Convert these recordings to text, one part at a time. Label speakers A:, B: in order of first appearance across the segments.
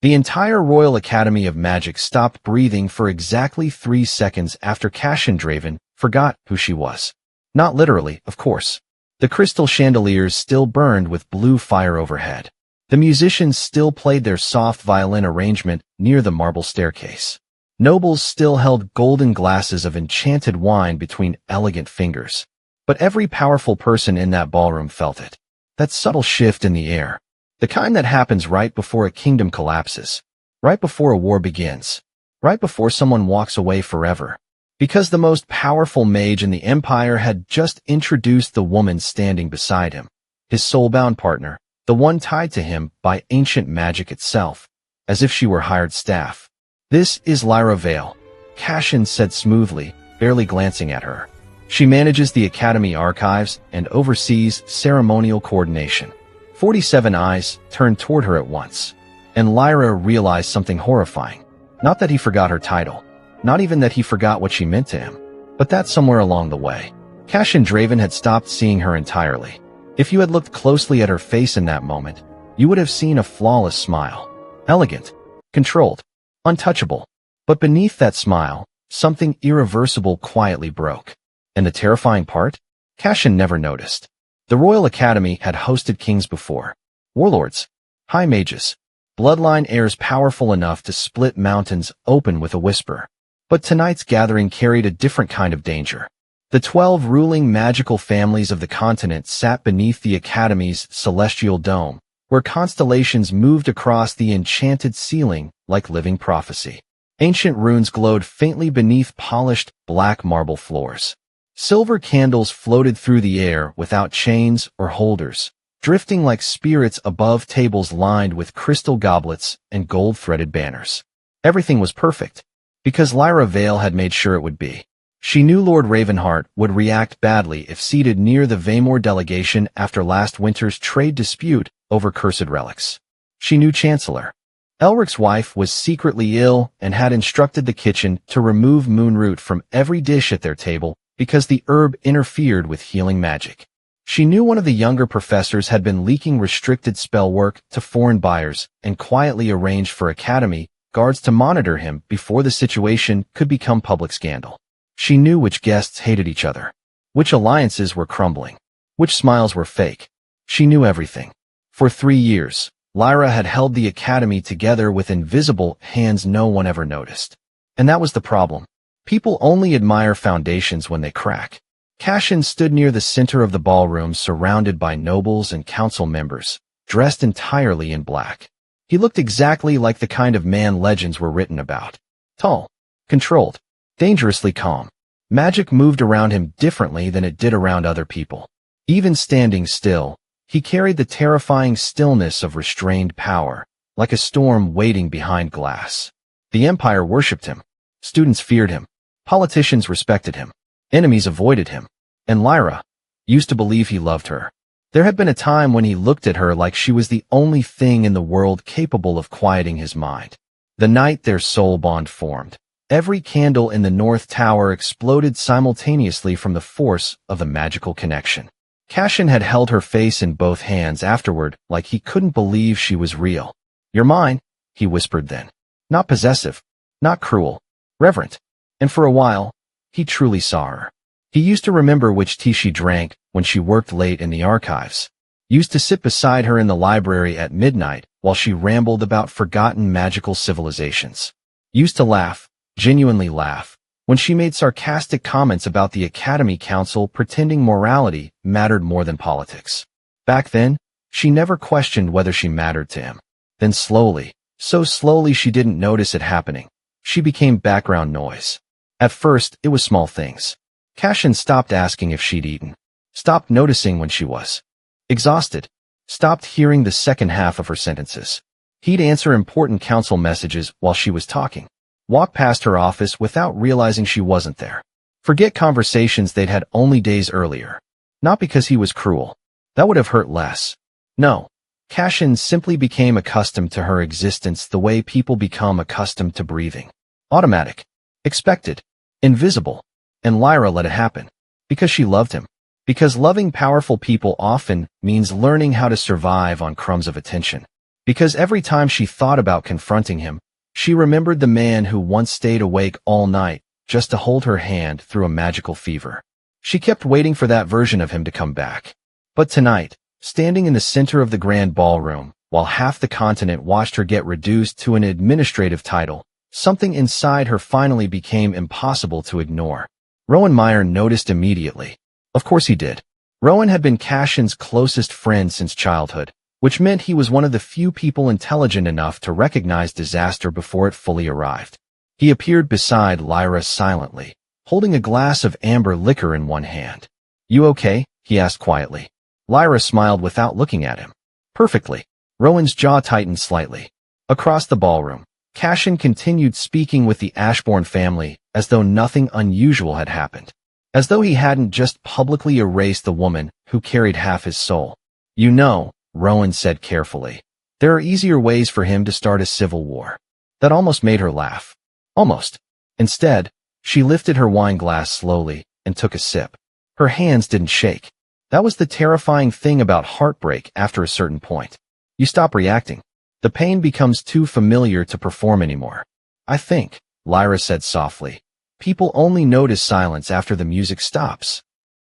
A: The entire Royal Academy of Magic stopped breathing for exactly 3 seconds after Cassian Draven forgot who she was. Not literally, of course. The crystal chandeliers still burned with blue fire overhead. The musicians still played their soft violin arrangement near the marble staircase. Nobles still held golden glasses of enchanted wine between elegant fingers. But every powerful person in that ballroom felt it. That subtle shift in the air. The kind that happens right before a kingdom collapses. Right before a war begins. Right before someone walks away forever. Because the most powerful mage in the Empire had just introduced the woman standing beside him. His soulbound partner, the one tied to him by ancient magic itself. As if she were hired staff. "This is Lyra Vale," Cassian said smoothly, barely glancing at her. "She manages the Academy archives and oversees ceremonial coordination." 47 eyes turned toward her at once, and Lyra realized something horrifying. Not that he forgot her title, not even that he forgot what she meant to him, but that somewhere along the way, Cassian Draven had stopped seeing her entirely. If you had looked closely at her face in that moment, you would have seen a flawless smile. Elegant, controlled, untouchable. But beneath that smile, something irreversible quietly broke. And the terrifying part? Cassian never noticed. The Royal Academy had hosted kings before. Warlords, high mages, bloodline heirs powerful enough to split mountains open with a whisper. But tonight's gathering carried a different kind of danger. The 12 ruling magical families of the continent sat beneath the Academy's celestial dome, where constellations moved across the enchanted ceiling like living prophecy. Ancient runes glowed faintly beneath polished, black marble floors. Silver candles floated through the air without chains or holders, drifting like spirits above tables lined with crystal goblets and gold-threaded banners. Everything was perfect, because Lyra Vale had made sure it would be. She knew Lord Ravenheart would react badly if seated near the Vaymore delegation after last winter's trade dispute over cursed relics. She knew Chancellor Elric's wife was secretly ill and had instructed the kitchen to remove moonroot from every dish at their table because the herb interfered with healing magic. She knew one of the younger professors had been leaking restricted spell work to foreign buyers and quietly arranged for Academy guards to monitor him before the situation could become public scandal. She knew which guests hated each other, which alliances were crumbling, which smiles were fake. She knew everything. For 3 years, Lyra had held the Academy together with invisible hands no one ever noticed. And that was the problem. People only admire foundations when they crack. Cassian stood near the center of the ballroom surrounded by nobles and council members, dressed entirely in black. He looked exactly like the kind of man legends were written about. Tall, controlled, dangerously calm. Magic moved around him differently than it did around other people. Even standing still, he carried the terrifying stillness of restrained power, like a storm waiting behind glass. The Empire worshipped him. Students feared him. Politicians respected him. Enemies avoided him. And Lyra used to believe he loved her. There had been a time when he looked at her like she was the only thing in the world capable of quieting his mind. The night their soul bond formed, every candle in the North Tower exploded simultaneously from the force of the magical connection. Cassian had held her face in both hands afterward like he couldn't believe she was real. "You're mine," he whispered then. Not possessive, not cruel, reverent. And for a while, he truly saw her. He used to remember which tea she drank when she worked late in the archives. Used to sit beside her in the library at midnight while she rambled about forgotten magical civilizations. Used to laugh, genuinely laugh, when she made sarcastic comments about the Academy Council pretending morality mattered more than politics. Back then, she never questioned whether she mattered to him. Then slowly, so slowly she didn't notice it happening, she became background noise. At first, it was small things. Cassian stopped asking if she'd eaten, stopped noticing when she was exhausted, stopped hearing the second half of her sentences. He'd answer important council messages while she was talking. Walk past her office without realizing she wasn't there. Forget conversations they'd had only days earlier. Not because he was cruel. That would have hurt less. No. Cassian simply became accustomed to her existence the way people become accustomed to breathing. Automatic. Expected. Invisible. And Lyra let it happen. Because she loved him. Because loving powerful people often means learning how to survive on crumbs of attention. Because every time she thought about confronting him, she remembered the man who once stayed awake all night just to hold her hand through a magical fever. She kept waiting for that version of him to come back. But tonight, standing in the center of the grand ballroom, while half the continent watched her get reduced to an administrative title, something inside her finally became impossible to ignore. Rowan Meyer noticed immediately. Of course he did. Rowan had been Cashin's closest friend since childhood, which meant he was one of the few people intelligent enough to recognize disaster before it fully arrived. He appeared beside Lyra silently, holding a glass of amber liquor in one hand. "You okay?" he asked quietly. Lyra smiled without looking at him. "Perfectly." Rowan's jaw tightened slightly. Across the ballroom, Cashin continued speaking with the Ashbourne family as though nothing unusual had happened. As though he hadn't just publicly erased the woman who carried half his soul. "You know," Rowan said carefully, "there are easier ways for him to start a civil war." That almost made her laugh. Almost. Instead, she lifted her wine glass slowly and took a sip. Her hands didn't shake. That was the terrifying thing about heartbreak after a certain point. You stop reacting. The pain becomes too familiar to perform anymore. "I think," Lyra said softly, "people only notice silence after the music stops."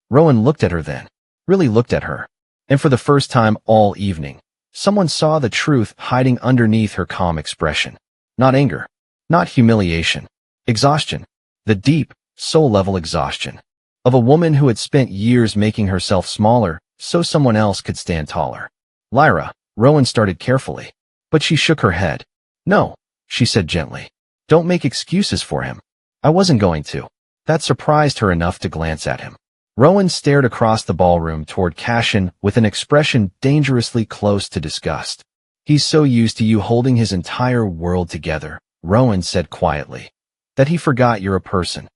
A: Rowan looked at her then. Really looked at her. And for the first time all evening, someone saw the truth hiding underneath her calm expression. Not anger. Not humiliation. Exhaustion. The deep, soul-level exhaustion. Of a woman who had spent years making herself smaller so someone else could stand taller. "Lyra," Rowan started carefully. But she shook her head. "No," she said gently. "Don't make excuses for him." "I wasn't going to." That surprised her enough to glance at him. Rowan stared across the ballroom toward Cashin with an expression dangerously close to disgust. "He's so used to you holding his entire world together," Rowan said quietly, "that he forgot you're a person."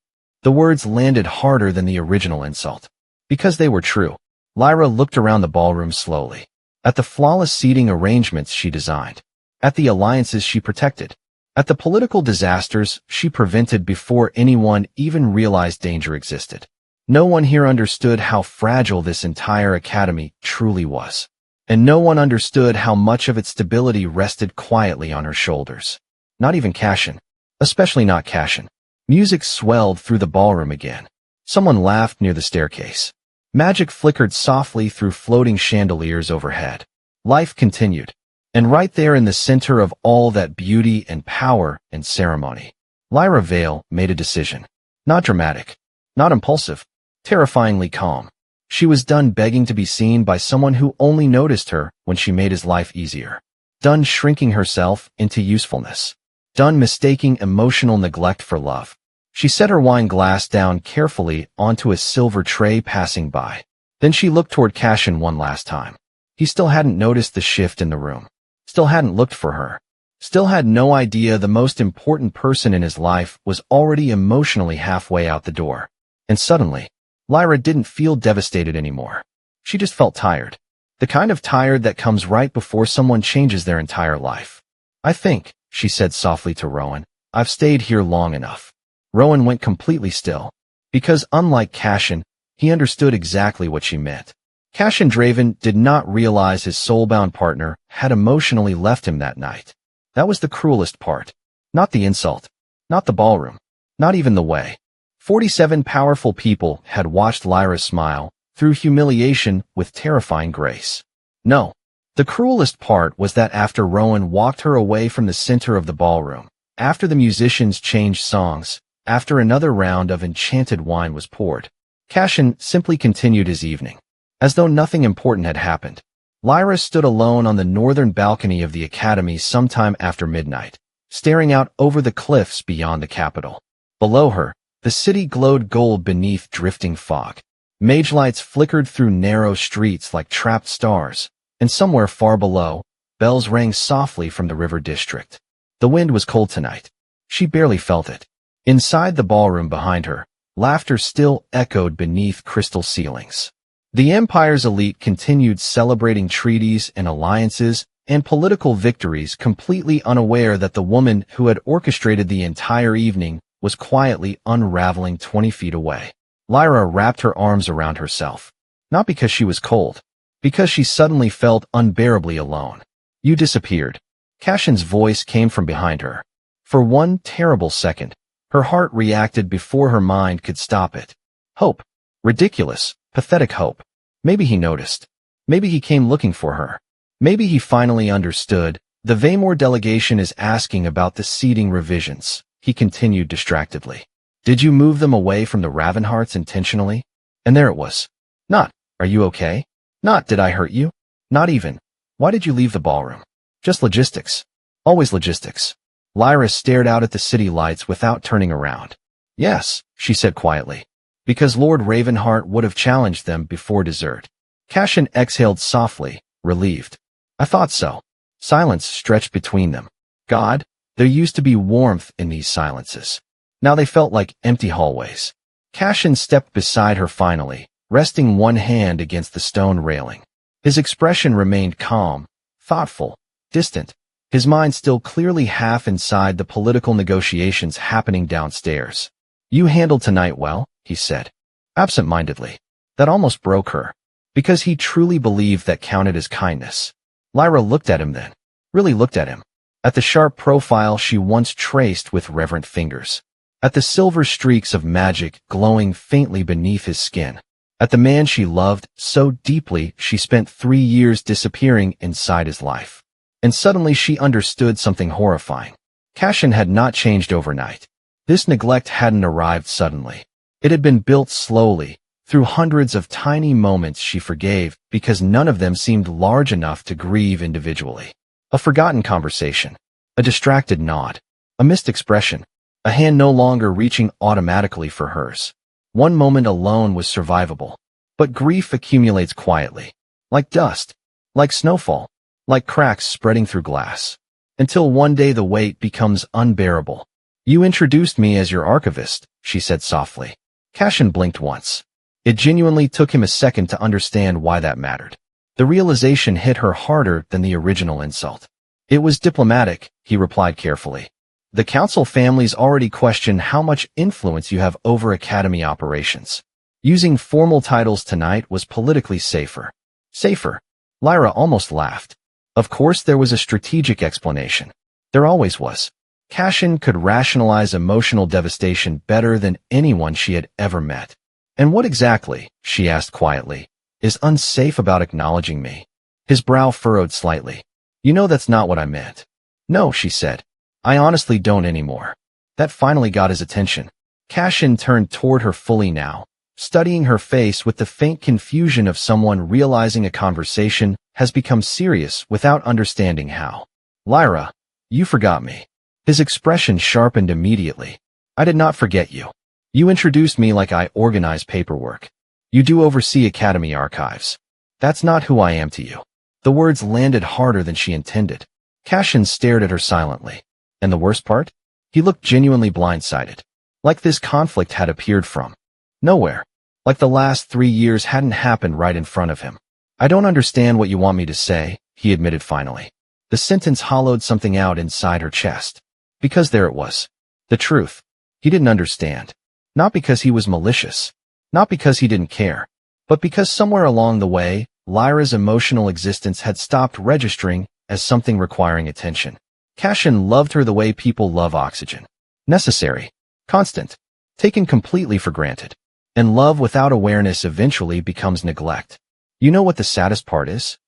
A: The words landed harder than the original insult. Because they were true. Lyra looked around the ballroom slowly. At the flawless seating arrangements she designed. At the alliances she protected. At the political disasters she prevented before anyone even realized danger existed. No one here understood how fragile this entire academy truly was. And no one understood how much of its stability rested quietly on her shoulders. Not even Cashin. Especially not Cashin. Music swelled through the ballroom again. Someone laughed near the staircase. Magic flickered softly through floating chandeliers overhead. Life continued. And right there in the center of all that beauty and power and ceremony, Lyra Vale made a decision. Not dramatic. Not impulsive. Terrifyingly calm. She was done begging to be seen by someone who only noticed her when she made his life easier. Done shrinking herself into usefulness. Done mistaking emotional neglect for love. She set her wine glass down carefully onto a silver tray passing by. Then she looked toward Cashin one last time. He still hadn't noticed the shift in the room. Still hadn't looked for her. Still had no idea the most important person in his life was already emotionally halfway out the door. And suddenly, Lyra didn't feel devastated anymore. She just felt tired. The kind of tired that comes right before someone changes their entire life. "I think," she said softly to Rowan, "I've stayed here long enough." Rowan went completely still. Because unlike Cashin, he understood exactly what she meant. Cashin Draven did not realize his soulbound partner had emotionally left him that night. That was the cruelest part. Not the insult. Not the ballroom. Not even the way. 47 powerful people had watched Lyra smile through humiliation with terrifying grace. No. The cruelest part was that after Rowan walked her away from the center of the ballroom, after the musicians changed songs, after another round of enchanted wine was poured, Cashin simply continued his evening. As though nothing important had happened. Lyra stood alone on the northern balcony of the academy sometime after midnight, staring out over the cliffs beyond the capital. Below her, the city glowed gold beneath drifting fog. Mage lights flickered through narrow streets like trapped stars, and somewhere far below, bells rang softly from the river district. The wind was cold tonight. She barely felt it. Inside the ballroom behind her, laughter still echoed beneath crystal ceilings. The Empire's elite continued celebrating treaties and alliances and political victories, completely unaware that the woman who had orchestrated the entire evening was quietly unraveling 20 feet away. Lyra wrapped her arms around herself. Not because she was cold. Because she suddenly felt unbearably alone. You disappeared. Cashin's voice came from behind her. For one terrible second, her heart reacted before her mind could stop it. Hope. Ridiculous, pathetic hope. Maybe he noticed. Maybe he came looking for her. Maybe he finally understood. The Vaymore delegation is asking about the seating revisions, he continued distractedly. Did you move them away from the Ravenhearts intentionally? And there it was. Not, are you okay? Not, did I hurt you? Not even. Why did you leave the ballroom? Just logistics. Always logistics. Lyra stared out at the city lights without turning around. Yes, she said quietly. Because Lord Ravenheart would have challenged them before dessert. Cashin exhaled softly, relieved. I thought so. Silence stretched between them. God, there used to be warmth in these silences. Now they felt like empty hallways. Cashin stepped beside her finally, resting one hand against the stone railing. His expression remained calm, thoughtful, distant, his mind still clearly half inside the political negotiations happening downstairs. You handled tonight well, he said, absent-mindedly. That almost broke her, because he truly believed that counted as kindness. Lyra looked at him then, really looked at him, at the sharp profile she once traced with reverent fingers, at the silver streaks of magic glowing faintly beneath his skin, at the man she loved so deeply she spent 3 years disappearing inside his life. And suddenly she understood something horrifying. Cashin had not changed overnight. This neglect hadn't arrived suddenly. It had been built slowly, through hundreds of tiny moments she forgave because none of them seemed large enough to grieve individually. A forgotten conversation, a distracted nod, a missed expression, a hand no longer reaching automatically for hers. One moment alone was survivable, but grief accumulates quietly, like dust, like snowfall, like cracks spreading through glass, until one day the weight becomes unbearable. You introduced me as your archivist, she said softly. Cashin blinked once. It genuinely took him a second to understand why that mattered. The realization hit her harder than the original insult. It was diplomatic, he replied carefully. The council families already question how much influence you have over academy operations. Using formal titles tonight was politically safer. Safer. Lyra almost laughed. Of course there was a strategic explanation. There always was. Cashin could rationalize emotional devastation better than anyone she had ever met. And what exactly, she asked quietly, is unsafe about acknowledging me? His brow furrowed slightly. You know that's not what I meant. No, she said. I honestly don't anymore. That finally got his attention. Cashin turned toward her fully now, studying her face with the faint confusion of someone realizing a conversation has become serious without understanding how. Lyra, you forgot me. His expression sharpened immediately. I did not forget you. You introduced me like I organize paperwork. You do oversee academy archives. That's not who I am to you. The words landed harder than she intended. Cashin stared at her silently. And the worst part? He looked genuinely blindsided. Like this conflict had appeared from nowhere. Like the last 3 years hadn't happened right in front of him. I don't understand what you want me to say, he admitted finally. The sentence hollowed something out inside her chest. Because there it was. The truth. He didn't understand. Not because he was malicious. Not because he didn't care. But because somewhere along the way, Lyra's emotional existence had stopped registering as something requiring attention. Cashin loved her the way people love oxygen. Necessary. Constant. Taken completely for granted. And love without awareness eventually becomes neglect. You know what the saddest part is?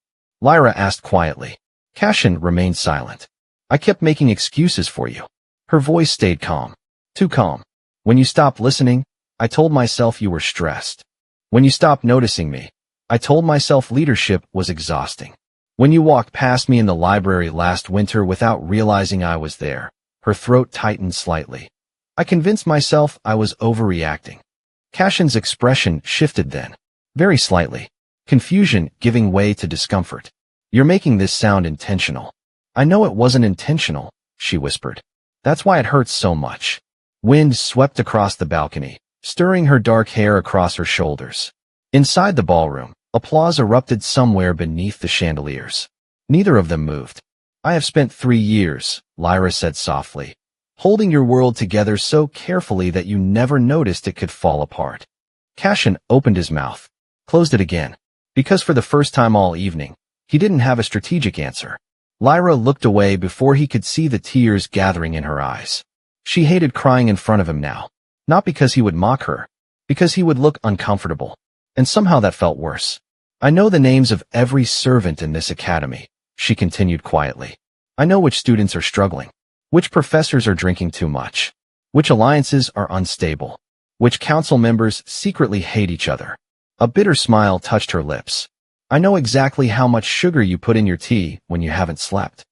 A: Lyra asked quietly. Cashin remained silent. I kept making excuses for you. Her voice stayed calm. Too calm. When you stopped listening, I told myself you were stressed. When you stopped noticing me, I told myself leadership was exhausting. When you walked past me in the library last winter without realizing I was there, her throat tightened slightly. I convinced myself I was overreacting. Cashin's expression shifted then, very slightly, confusion giving way to discomfort. You're making this sound intentional. I know it wasn't intentional, she whispered. That's why it hurts so much. Wind swept across the balcony, stirring her dark hair across her shoulders. Inside the ballroom, applause erupted somewhere beneath the chandeliers. Neither of them moved. I have spent 3 years, Lyra said softly, holding your world together so carefully that you never noticed it could fall apart. Cashin opened his mouth, closed it again, because for the first time all evening, he didn't have a strategic answer. Lyra looked away before he could see the tears gathering in her eyes. She hated crying in front of him now. Not because he would mock her, because he would look uncomfortable. And somehow that felt worse. I know the names of every servant in this academy, she continued quietly. I know which students are struggling, which professors are drinking too much, which alliances are unstable, which council members secretly hate each other. A bitter smile touched her lips. I know exactly how much sugar you put in your tea when you haven't slept.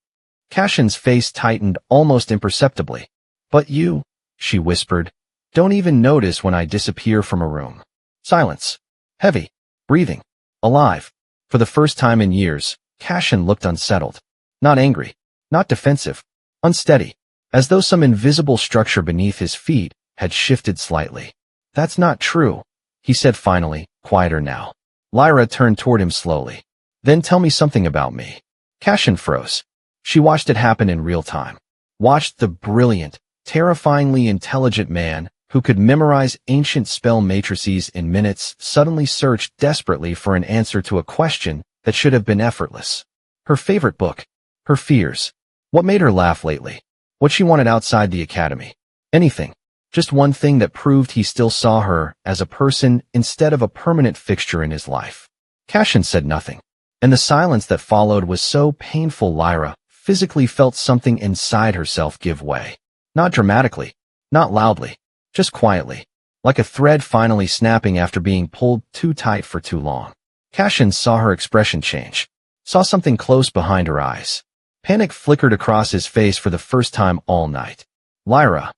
A: Cashin's face tightened almost imperceptibly. But you, she whispered, don't even notice when I disappear from a room. Silence. Heavy. Breathing. Alive. For the first time in years, Cashin looked unsettled. Not angry. Not defensive. Unsteady. As though some invisible structure beneath his feet had shifted slightly. That's not true, he said finally, quieter now. Lyra turned toward him slowly. Then tell me something about me. Cashin froze. She watched it happen in real time. Watched the brilliant, terrifyingly intelligent man who could memorize ancient spell matrices in minutes suddenly search desperately for an answer to a question that should have been effortless. Her favorite book. Her fears. What made her laugh lately? What she wanted outside the academy. Anything. Just one thing that proved he still saw her as a person instead of a permanent fixture in his life. Cashin said nothing. And the silence that followed was so painful Lyra physically felt something inside herself give way. Not dramatically. Not loudly. Just quietly. Like a thread finally snapping after being pulled too tight for too long. Cashin saw her expression change. Saw something close behind her eyes. Panic flickered across his face for the first time all night. Lyra.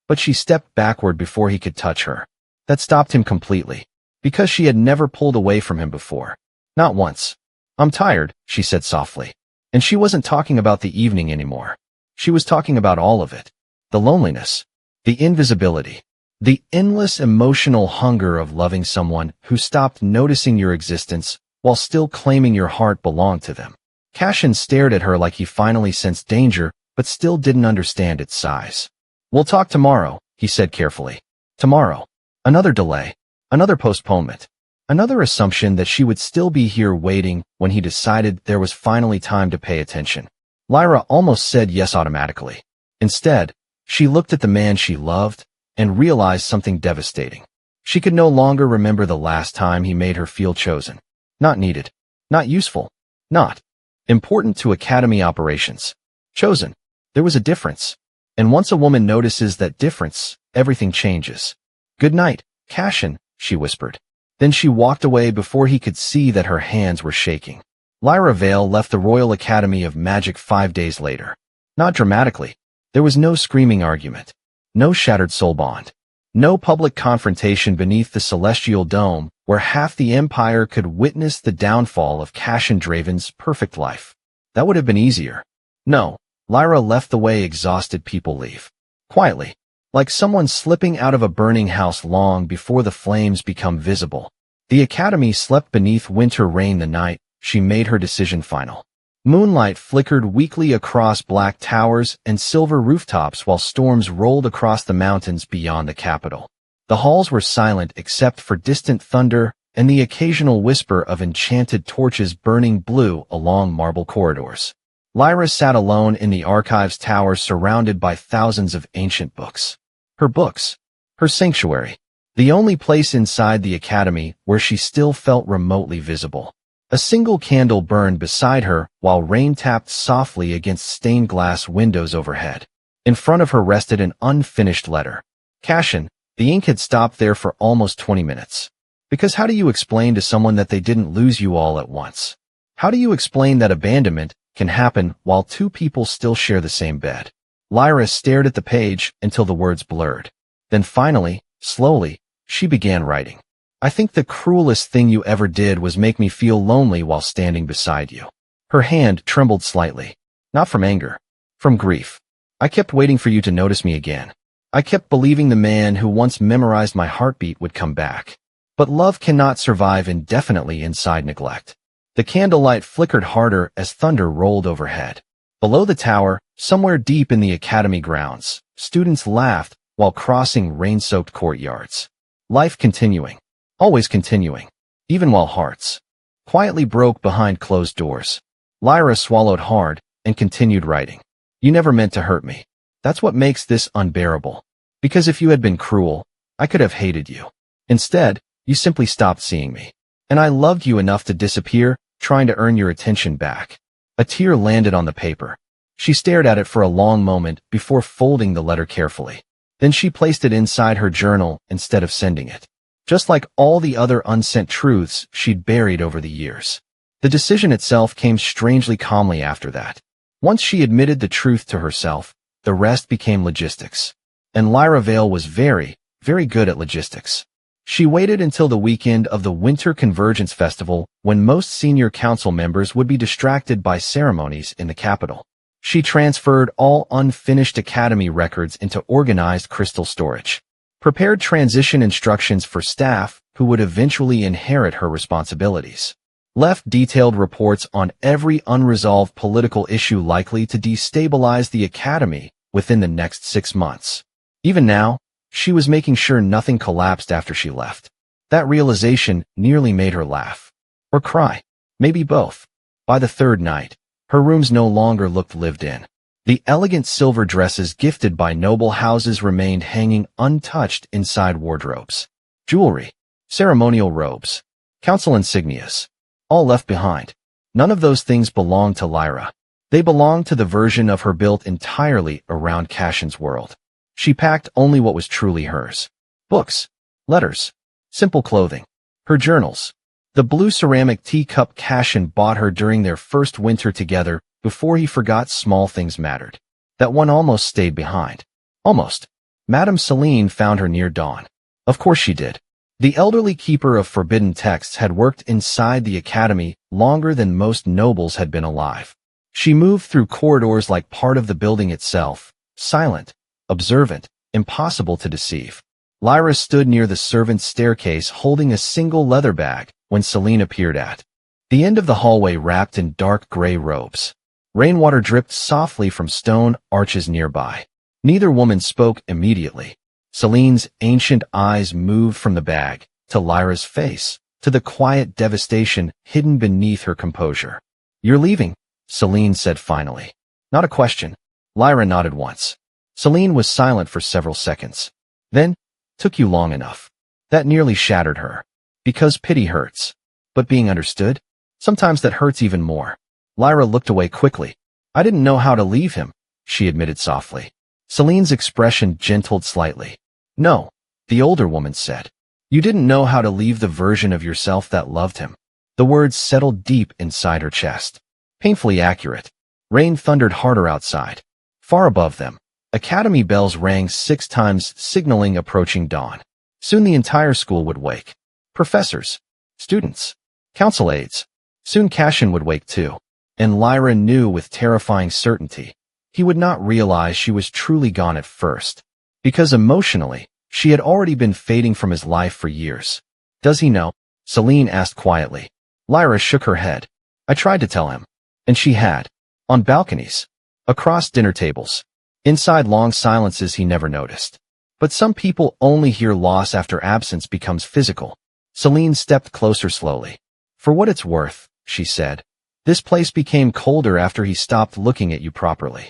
A: But she stepped backward before he could touch her. That stopped him completely. Because she had never pulled away from him before. Not once. I'm tired, she said softly. And she wasn't talking about the evening anymore. She was talking about all of it. The loneliness. The invisibility. The endless emotional hunger of loving someone who stopped noticing your existence while still claiming your heart belonged to them. Cashin stared at her like he finally sensed danger, but still didn't understand its size. We'll talk tomorrow, he said carefully. Tomorrow. Another delay. Another postponement. Another assumption that she would still be here waiting when he decided there was finally time to pay attention. Lyra almost said yes automatically. Instead, she looked at the man she loved and realized something devastating. She could no longer remember the last time he made her feel chosen. Not needed. Not useful. Not important to academy operations. Chosen. There was a difference. And once a woman notices that difference, everything changes. Good night, Cashin, she whispered. Then she walked away before he could see that her hands were shaking. Lyra Vale left the Royal Academy of Magic 5 days later. Not dramatically. There was no screaming argument. No shattered soul bond. No public confrontation beneath the celestial dome where half the Empire could witness the downfall of Cashin Draven's perfect life. That would have been easier. No. Lyra left the way exhausted people leave. Quietly. Like someone slipping out of a burning house long before the flames become visible. The academy slept beneath winter rain the night she made her decision final. Moonlight flickered weakly across black towers and silver rooftops while storms rolled across the mountains beyond the capital. The halls were silent except for distant thunder and the occasional whisper of enchanted torches burning blue along marble corridors. Lyra sat alone in the archives tower surrounded by thousands of ancient books. Her books. Her sanctuary. The only place inside the academy where she still felt remotely visible. A single candle burned beside her while rain tapped softly against stained glass windows overhead. In front of her rested an unfinished letter. Cashin, the ink had stopped there for almost 20 minutes. Because how do you explain to someone that they didn't lose you all at once? How do you explain that abandonment can happen while two people still share the same bed? Lyra stared at the page until the words blurred. Then finally, slowly, she began writing. I think the cruelest thing you ever did was make me feel lonely while standing beside you. Her hand trembled slightly. Not from anger. From grief. I kept waiting for you to notice me again. I kept believing the man who once memorized my heartbeat would come back. But love cannot survive indefinitely inside neglect. The candlelight flickered harder as thunder rolled overhead. Below the tower, somewhere deep in the academy grounds, students laughed while crossing rain-soaked courtyards. Life continuing. Always continuing. Even while hearts quietly broke behind closed doors. Lyra swallowed hard, and continued writing. You never meant to hurt me. That's what makes this unbearable. Because if you had been cruel, I could have hated you. Instead, you simply stopped seeing me. And I loved you enough to disappear, trying to earn your attention back. A tear landed on the paper. She stared at it for a long moment before folding the letter carefully. Then she placed it inside her journal instead of sending it. Just like all the other unsent truths she'd buried over the years. The decision itself came strangely calmly after that. Once she admitted the truth to herself, the rest became logistics. And Lyra Vale was very, very good at logistics. She waited until the weekend of the Winter Convergence Festival when most senior council members would be distracted by ceremonies in the capital. She transferred all unfinished academy records into organized crystal storage, prepared transition instructions for staff who would eventually inherit her responsibilities, left detailed reports on every unresolved political issue likely to destabilize the academy within the next 6 months. Even now, she was making sure nothing collapsed after she left. That realization nearly made her laugh. Or cry. Maybe both. By the third night, her rooms no longer looked lived in. The elegant silver dresses gifted by noble houses remained hanging untouched inside wardrobes. Jewelry, ceremonial robes, council insignias, all left behind. None of those things belonged to Lyra. They belonged to the version of her built entirely around Cashin's world. She packed only what was truly hers. Books, letters, simple clothing, her journals, the blue ceramic teacup Cashin bought her during their first winter together before he forgot small things mattered. That one almost stayed behind. Almost. Madame Celine found her near dawn. Of course she did. The elderly keeper of forbidden texts had worked inside the academy longer than most nobles had been alive. She moved through corridors like part of the building itself, silent, observant, impossible to deceive. Lyra stood near the servants' staircase holding a single leather bag when Celine appeared at the end of the hallway wrapped in dark gray robes. Rainwater dripped softly from stone arches nearby. Neither woman spoke immediately. Celine's ancient eyes moved from the bag to Lyra's face, to the quiet devastation hidden beneath her composure. You're leaving, Celine said finally. Not a question. Lyra nodded once. Celine was silent for several seconds. Then, took you long enough. That nearly shattered her. Because pity hurts. But being understood? Sometimes that hurts even more. Lyra looked away quickly. I didn't know how to leave him, she admitted softly. Celine's expression gentled slightly. No, the older woman said. You didn't know how to leave the version of yourself that loved him. The words settled deep inside her chest. Painfully accurate. Rain thundered harder outside. Far above them, academy bells rang 6 times, signaling approaching dawn. Soon the entire school would wake. Professors, students, council aides. Soon Cashin would wake too. And Lyra knew with terrifying certainty he would not realize she was truly gone at first. Because emotionally, she had already been fading from his life for years. Does he know? Celine asked quietly. Lyra shook her head. I tried to tell him. And she had. On balconies. Across dinner tables. Inside long silences he never noticed. But some people only hear loss after absence becomes physical. Celine stepped closer slowly. For what it's worth, she said. This place became colder after he stopped looking at you properly.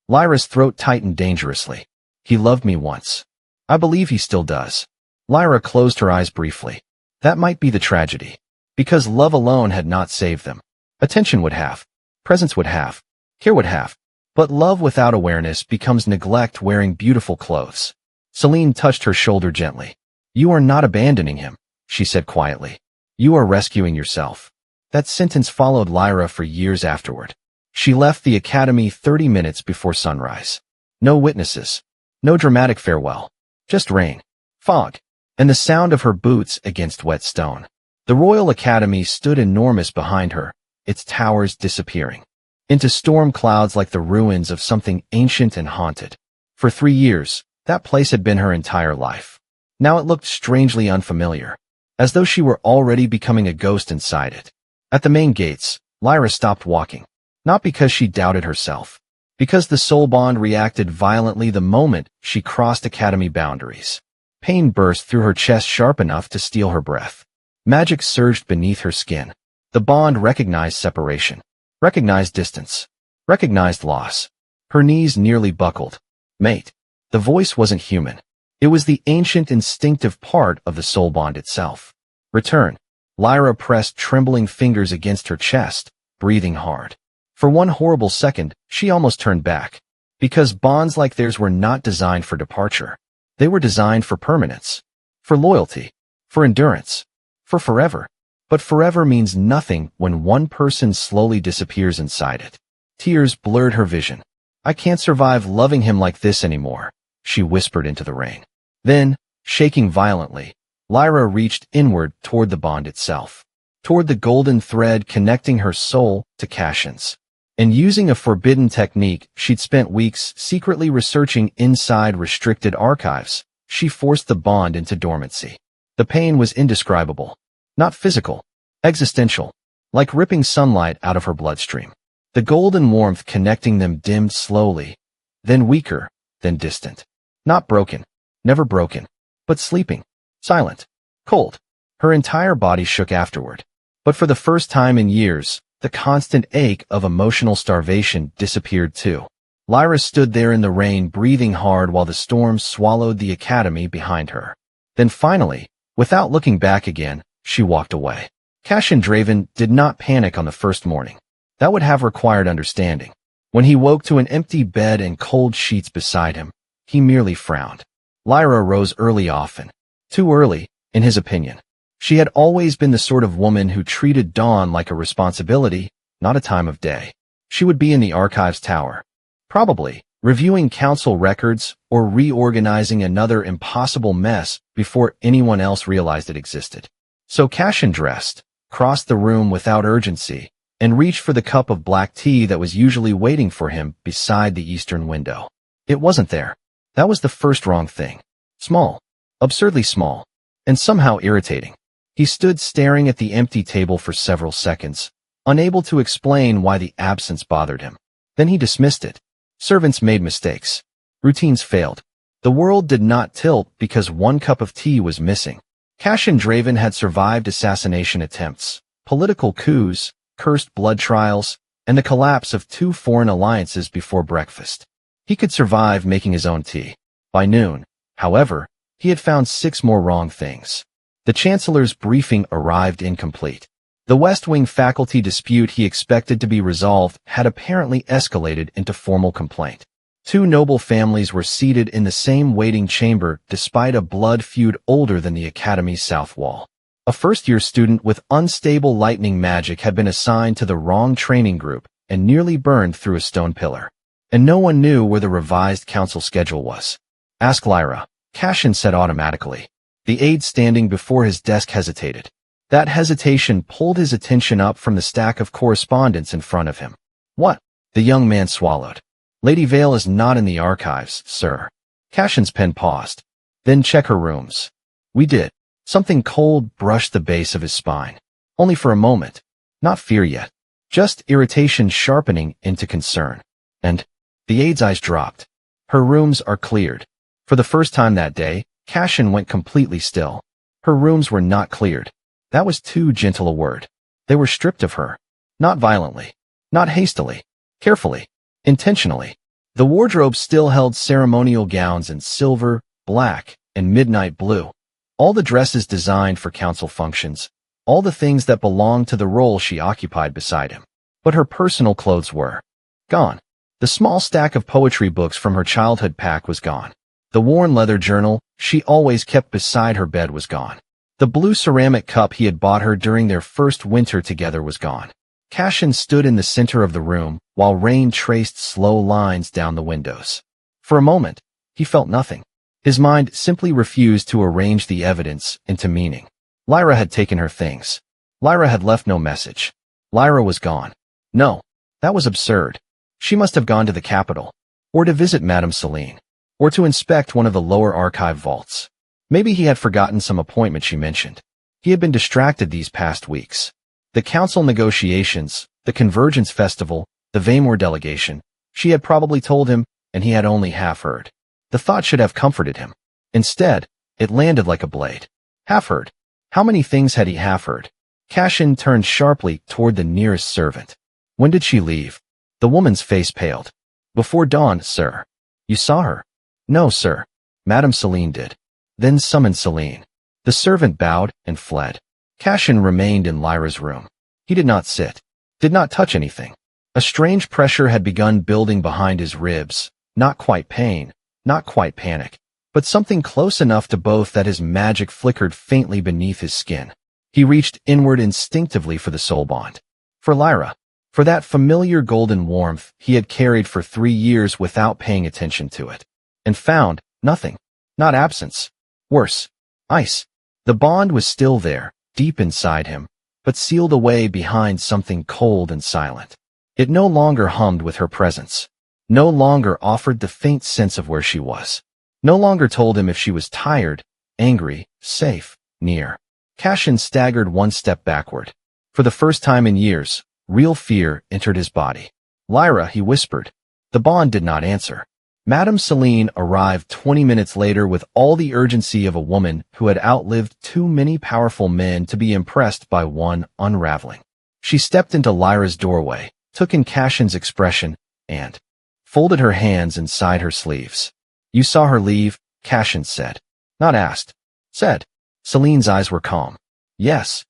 A: Lyra's throat tightened dangerously. He loved me once. I believe he still does. Lyra closed her eyes briefly. That might be the tragedy. Because love alone had not saved them. Attention would have. Presence would have. Care would have. But love without awareness becomes neglect wearing beautiful clothes. Celine touched her shoulder gently. You are not abandoning him, she said quietly. You are rescuing yourself. That sentence followed Lyra for years afterward. She left the academy 30 minutes before sunrise. No witnesses. No dramatic farewell. Just rain, fog, and the sound of her boots against wet stone. The Royal Academy stood enormous behind her, its towers disappearing into storm clouds like the ruins of something ancient and haunted. For 3 years, that place had been her entire life. Now it looked strangely unfamiliar, as though she were already becoming a ghost inside it. At the main gates, Lyra stopped walking. Not because she doubted herself. Because the soul bond reacted violently the moment she crossed academy boundaries. Pain burst through her chest sharp enough to steal her breath. Magic surged beneath her skin. The bond recognized separation. Recognized distance. Recognized loss. Her knees nearly buckled. Mate. The voice wasn't human. It was the ancient instinctive part of the soul bond itself. Return. Lyra pressed trembling fingers against her chest, breathing hard. For one horrible second, she almost turned back. Because bonds like theirs were not designed for departure. They were designed for permanence. For loyalty. For endurance. For forever. But forever means nothing when one person slowly disappears inside it. Tears blurred her vision. I can't survive loving him like this anymore, she whispered into the rain. Then, shaking violently, Lyra reached inward toward the bond itself. Toward the golden thread connecting her soul to Cashin's. And using a forbidden technique she'd spent weeks secretly researching inside restricted archives, she forced the bond into dormancy. The pain was indescribable. Not physical. Existential. Like ripping sunlight out of her bloodstream. The golden warmth connecting them dimmed slowly, then weaker, then distant. Not broken. Never broken. But sleeping. Silent. Cold. Her entire body shook afterward. But for the first time in years, the constant ache of emotional starvation disappeared too. Lyra stood there in the rain breathing hard while the storm swallowed the academy behind her. Then finally, without looking back again, she walked away. Cashin Draven did not panic on the first morning. That would have required understanding. When he woke to an empty bed and cold sheets beside him, he merely frowned. Lyra rose early often. Too early, in his opinion. She had always been the sort of woman who treated dawn like a responsibility, not a time of day. She would be in the archives tower. Probably, reviewing council records or reorganizing another impossible mess before anyone else realized it existed. So Cashin dressed, crossed the room without urgency, and reached for the cup of black tea that was usually waiting for him beside the eastern window. It wasn't there. That was the first wrong thing. Small. Absurdly small. And somehow irritating. He stood staring at the empty table for several seconds, unable to explain why the absence bothered him. Then he dismissed it. Servants made mistakes. Routines failed. The world did not tilt because one cup of tea was missing. Cashin Draven had survived assassination attempts, political coups, cursed blood trials, and the collapse of 2 foreign alliances before breakfast. He could survive making his own tea. By noon, however, he had found 6 more wrong things. The Chancellor's briefing arrived incomplete. The West Wing faculty dispute he expected to be resolved had apparently escalated into formal complaint. 2 noble families were seated in the same waiting chamber despite a blood feud older than the Academy's south wall. A first-year student with unstable lightning magic had been assigned to the wrong training group and nearly burned through a stone pillar. And no one knew where the revised council schedule was. Ask Lyra, Cashin said automatically. The aide standing before his desk hesitated. That hesitation pulled his attention up from the stack of correspondence in front of him. What? The young man swallowed. Lady Vale is not in the archives, sir. Cashin's pen paused. Then check her rooms. We did. Something cold brushed the base of his spine. Only for a moment. Not fear yet. Just irritation sharpening into concern. And the aide's eyes dropped. Her rooms are cleared. For the first time that day, Cashin went completely still. Her rooms were not cleared. That was too gentle a word. They were stripped of her. Not violently. Not hastily. Carefully. Intentionally. The wardrobe still held ceremonial gowns in silver, black, and midnight blue. All the dresses designed for council functions. All the things that belonged to the role she occupied beside him. But her personal clothes were gone. The small stack of poetry books from her childhood pack was gone. The worn leather journal she always kept beside her bed was gone. The blue ceramic cup he had bought her during their first winter together was gone. Cashin stood in the center of the room while rain traced slow lines down the windows. For a moment, he felt nothing. His mind simply refused to arrange the evidence into meaning. Lyra had taken her things. Lyra had left no message. Lyra was gone. No, that was absurd. She must have gone to the capital, or to visit Madame Celine, or to inspect one of the lower archive vaults. Maybe he had forgotten some appointment she mentioned. He had been distracted these past weeks. The council negotiations, the Convergence Festival, the Vaymore delegation, she had probably told him, and he had only half heard. The thought should have comforted him. Instead, it landed like a blade. Half heard. How many things had he half heard? Cashin turned sharply toward the nearest servant. When did she leave? The woman's face paled. Before dawn, sir. You saw her? No, sir. Madame Celine did. Then summoned Celine. The servant bowed and fled. Cashin remained in Lyra's room. He did not sit, did not touch anything. A strange pressure had begun building behind his ribs, not quite pain, not quite panic, but something close enough to both that his magic flickered faintly beneath his skin. He reached inward instinctively for the soul bond. For Lyra. For that familiar golden warmth he had carried for 3 years without paying attention to it. And found nothing. Not absence. Worse. Ice. The bond was still there, deep inside him, but sealed away behind something cold and silent. It no longer hummed with her presence. No longer offered the faint sense of where she was. No longer told him if she was tired, angry, safe, near. Cashin staggered 1 step backward. For the first time in years, real fear entered his body. Lyra, he whispered. The bond did not answer. Madame Celine arrived 20 minutes later with all the urgency of a woman who had outlived too many powerful men to be impressed by one unraveling. She stepped into Lyra's doorway, took in Cashin's expression, and folded her hands inside her sleeves. You saw her leave, Cashin said. Not asked. Said. Celine's eyes were calm. Yes.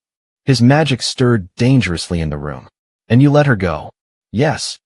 A: His magic stirred dangerously in the room. And you let her go? Yes.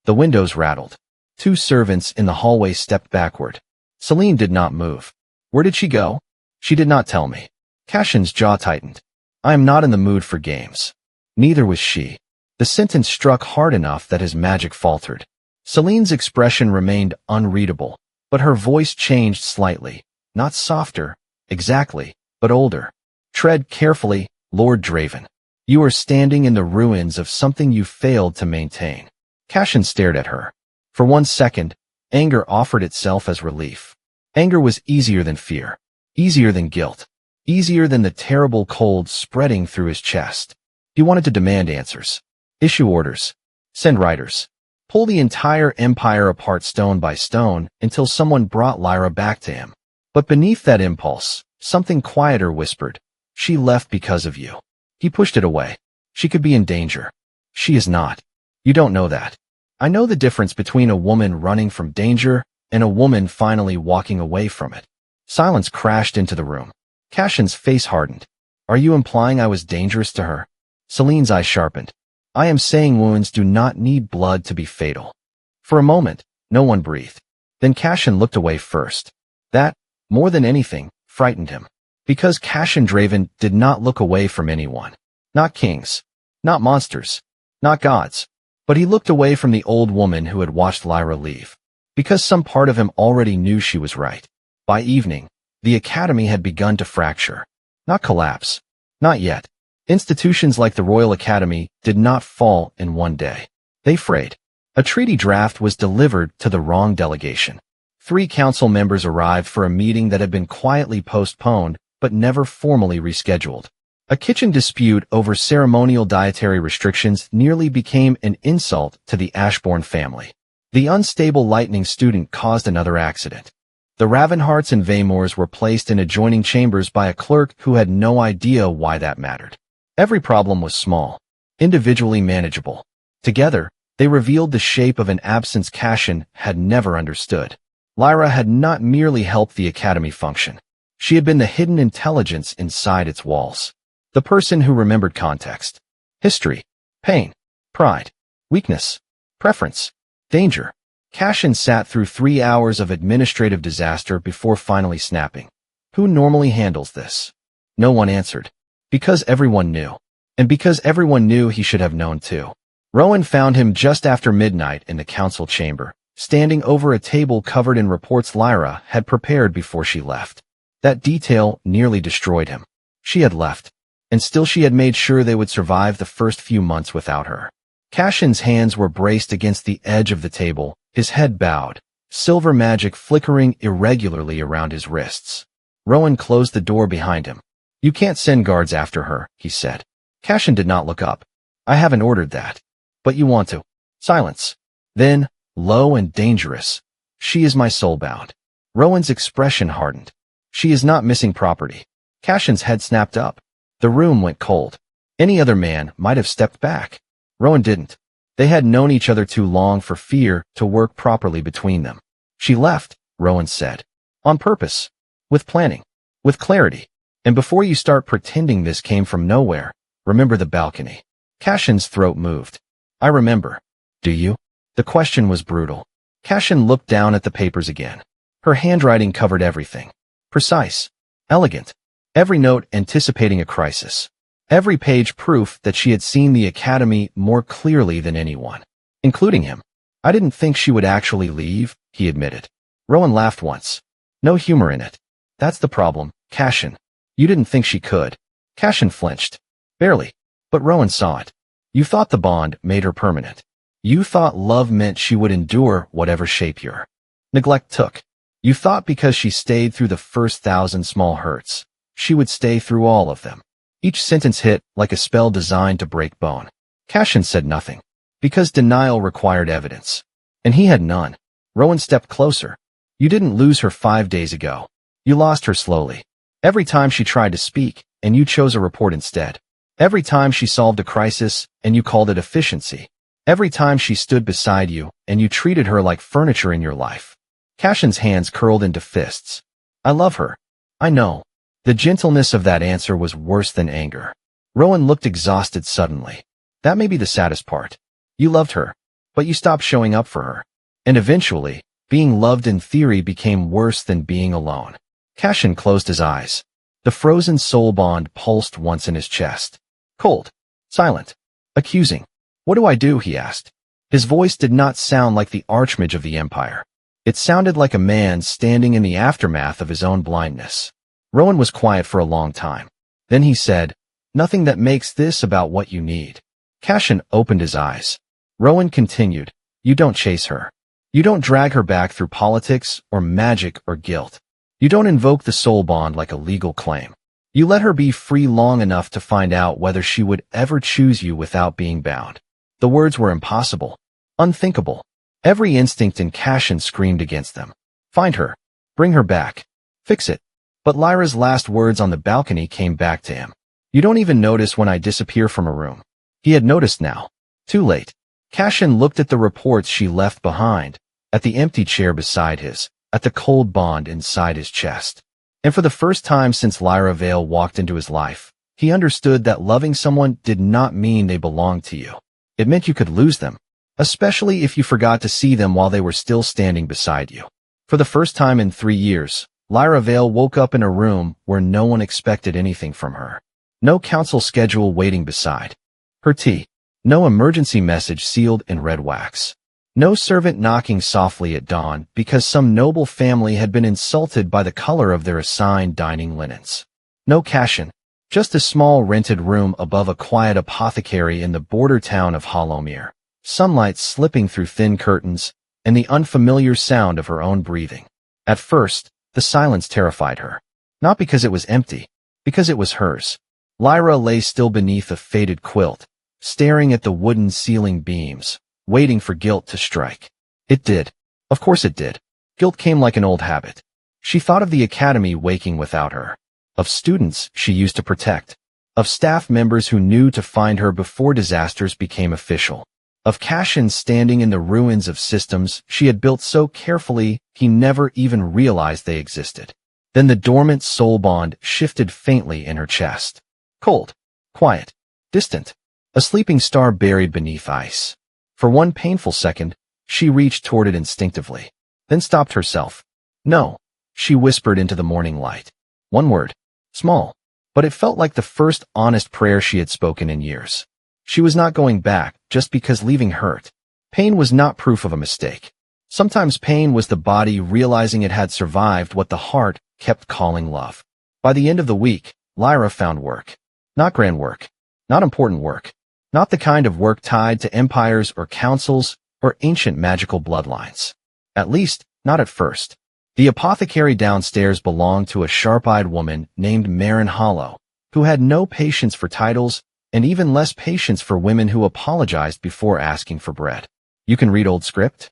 A: The windows rattled. 2 servants in the hallway stepped backward. Celine did not move. Where did she go? She did not tell me. Cashin's jaw tightened. I am not in the mood for games. Neither was she. The sentence struck hard enough that his magic faltered. Celine's expression remained unreadable, but her voice changed slightly. Not softer, exactly, but older. Tread carefully, Lord Draven. You are standing in the ruins of something you failed to maintain. Cashin stared at her. For 1 second, anger offered itself as relief. Anger was easier than fear, easier than guilt, easier than the terrible cold spreading through his chest. He wanted to demand answers. Issue orders. Send riders. Pull the entire empire apart stone by stone until someone brought Lyra back to him. But beneath that impulse, something quieter whispered, She left because of you. He pushed it away. She could be in danger. She is not. You don't know that. I know the difference between a woman running from danger and a woman finally walking away from it. Silence crashed into the room. Cashin's face hardened. Are you implying I was dangerous to her? Celine's eyes sharpened. I am saying wounds do not need blood to be fatal. For a moment, no one breathed. Then Cashin looked away first. That, more than anything, frightened him. Because Cashin Draven did not look away from anyone. Not kings. Not monsters. Not gods. But he looked away from the old woman who had watched Lyra leave. Because some part of him already knew she was right. By evening, the academy had begun to fracture. Not collapse. Not yet. Institutions like the Royal Academy did not fall in one day. They frayed. A treaty draft was delivered to the wrong delegation. 3 council members arrived for a meeting that had been quietly postponed but never formally rescheduled. A kitchen dispute over ceremonial dietary restrictions nearly became an insult to the Ashbourne family. The unstable lightning student caused another accident. The Ravenhearts and Vaymores were placed in adjoining chambers by a clerk who had no idea why that mattered. Every problem was small, individually manageable. Together, they revealed the shape of an absence Cashin had never understood. Lyra had not merely helped the academy function. She had been the hidden intelligence inside its walls. The person who remembered context, history, pain, pride, weakness, preference, danger. Cashin sat through 3 hours of administrative disaster before finally snapping. Who normally handles this? No one answered. Because everyone knew. And because everyone knew he should have known too. Rowan found him just after midnight in the council chamber, standing over a table covered in reports Lyra had prepared before she left. That detail nearly destroyed him. She had left. And still she had made sure they would survive the first few months without her. Cashin's hands were braced against the edge of the table, his head bowed, silver magic flickering irregularly around his wrists. Rowan closed the door behind him. You can't send guards after her, he said. Cashin did not look up. I haven't ordered that. But you want to. Silence. Then, low and dangerous. She is my soulbound. Rowan's expression hardened. She is not missing property. Cashin's head snapped up. The room went cold. Any other man might have stepped back. Rowan didn't. They had known each other too long for fear to work properly between them. She left, Rowan said. On purpose. With planning. With clarity. And before you start pretending this came from nowhere, remember the balcony. Cashin's throat moved. I remember. Do you? The question was brutal. Cashin looked down at the papers again. Her handwriting covered everything. Precise. Elegant. Every note anticipating a crisis. Every page proof that she had seen the academy more clearly than anyone. Including him. I didn't think she would actually leave, he admitted. Rowan laughed once. No humor in it. That's the problem, Cashin. You didn't think she could. Cashin flinched. Barely. But Rowan saw it. You thought the bond made her permanent. You thought love meant she would endure whatever shape your neglect took. You thought because she stayed through the first 1,000 small hurts, she would stay through all of them. Each sentence hit like a spell designed to break bone. Cashin said nothing. Because denial required evidence. And he had none. Rowan stepped closer. You didn't lose her 5 days ago. You lost her slowly. Every time she tried to speak, and you chose a report instead. Every time she solved a crisis, and you called it efficiency. Every time she stood beside you, and you treated her like furniture in your life. Cashin's hands curled into fists. I love her. I know. The gentleness of that answer was worse than anger. Rowan looked exhausted suddenly. That may be the saddest part. You loved her, but you stopped showing up for her. And eventually, being loved in theory became worse than being alone. Cashin closed his eyes. The frozen soul bond pulsed once in his chest. Cold. Silent. Accusing. What do I do? He asked. His voice did not sound like the archmage of the Empire. It sounded like a man standing in the aftermath of his own blindness. Rowan was quiet for a long time. Then he said, Nothing that makes this about what you need. Cashin opened his eyes. Rowan continued, You don't chase her. You don't drag her back through politics or magic or guilt. You don't invoke the soul bond like a legal claim. You let her be free long enough to find out whether she would ever choose you without being bound. The words were impossible. Unthinkable. Every instinct in Cashin screamed against them. Find her. Bring her back. Fix it. But Lyra's last words on the balcony came back to him. You don't even notice when I disappear from a room. He had noticed now. Too late. Cashin looked at the reports she left behind, at the empty chair beside his, at the cold bond inside his chest. And for the first time since Lyra Vale walked into his life, he understood that loving someone did not mean they belonged to you. It meant you could lose them, especially if you forgot to see them while they were still standing beside you. For the first time in 3 years, Lyra Vale woke up in a room where no one expected anything from her. No council schedule waiting beside her tea. No emergency message sealed in red wax. No servant knocking softly at dawn because some noble family had been insulted by the color of their assigned dining linens. No Cashin. Just a small rented room above a quiet apothecary in the border town of Hollowmere. Sunlight slipping through thin curtains, and the unfamiliar sound of her own breathing. At first, the silence terrified her. Not because it was empty, because it was hers. Lyra lay still beneath a faded quilt, staring at the wooden ceiling beams, waiting for guilt to strike. It did. Of course it did. Guilt came like an old habit. She thought of the academy waking without her, of students she used to protect, of staff members who knew to find her before disasters became official, of Cashin standing in the ruins of systems she had built so carefully he never even realized they existed. Then the dormant soul bond shifted faintly in her chest. Cold, quiet, distant, a sleeping star buried beneath ice. For one painful second, she reached toward it instinctively, then stopped herself. No, she whispered into the morning light. One word. Small. But it felt like the first honest prayer she had spoken in years. She was not going back just because leaving hurt. Pain was not proof of a mistake. Sometimes pain was the body realizing it had survived what the heart kept calling love. By the end of the week, Lyra found work. Not grand work. Not important work. Not the kind of work tied to empires or councils or ancient magical bloodlines. At least, not at first. The apothecary downstairs belonged to a sharp-eyed woman named Marin Hollow, who had no patience for titles and even less patience for women who apologized before asking for bread. You can read old script?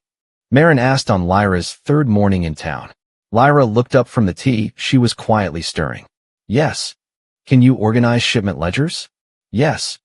A: Marin asked on Lyra's third morning in town. Lyra looked up from the tea she was quietly stirring. Yes. Can you organize shipment ledgers? Yes.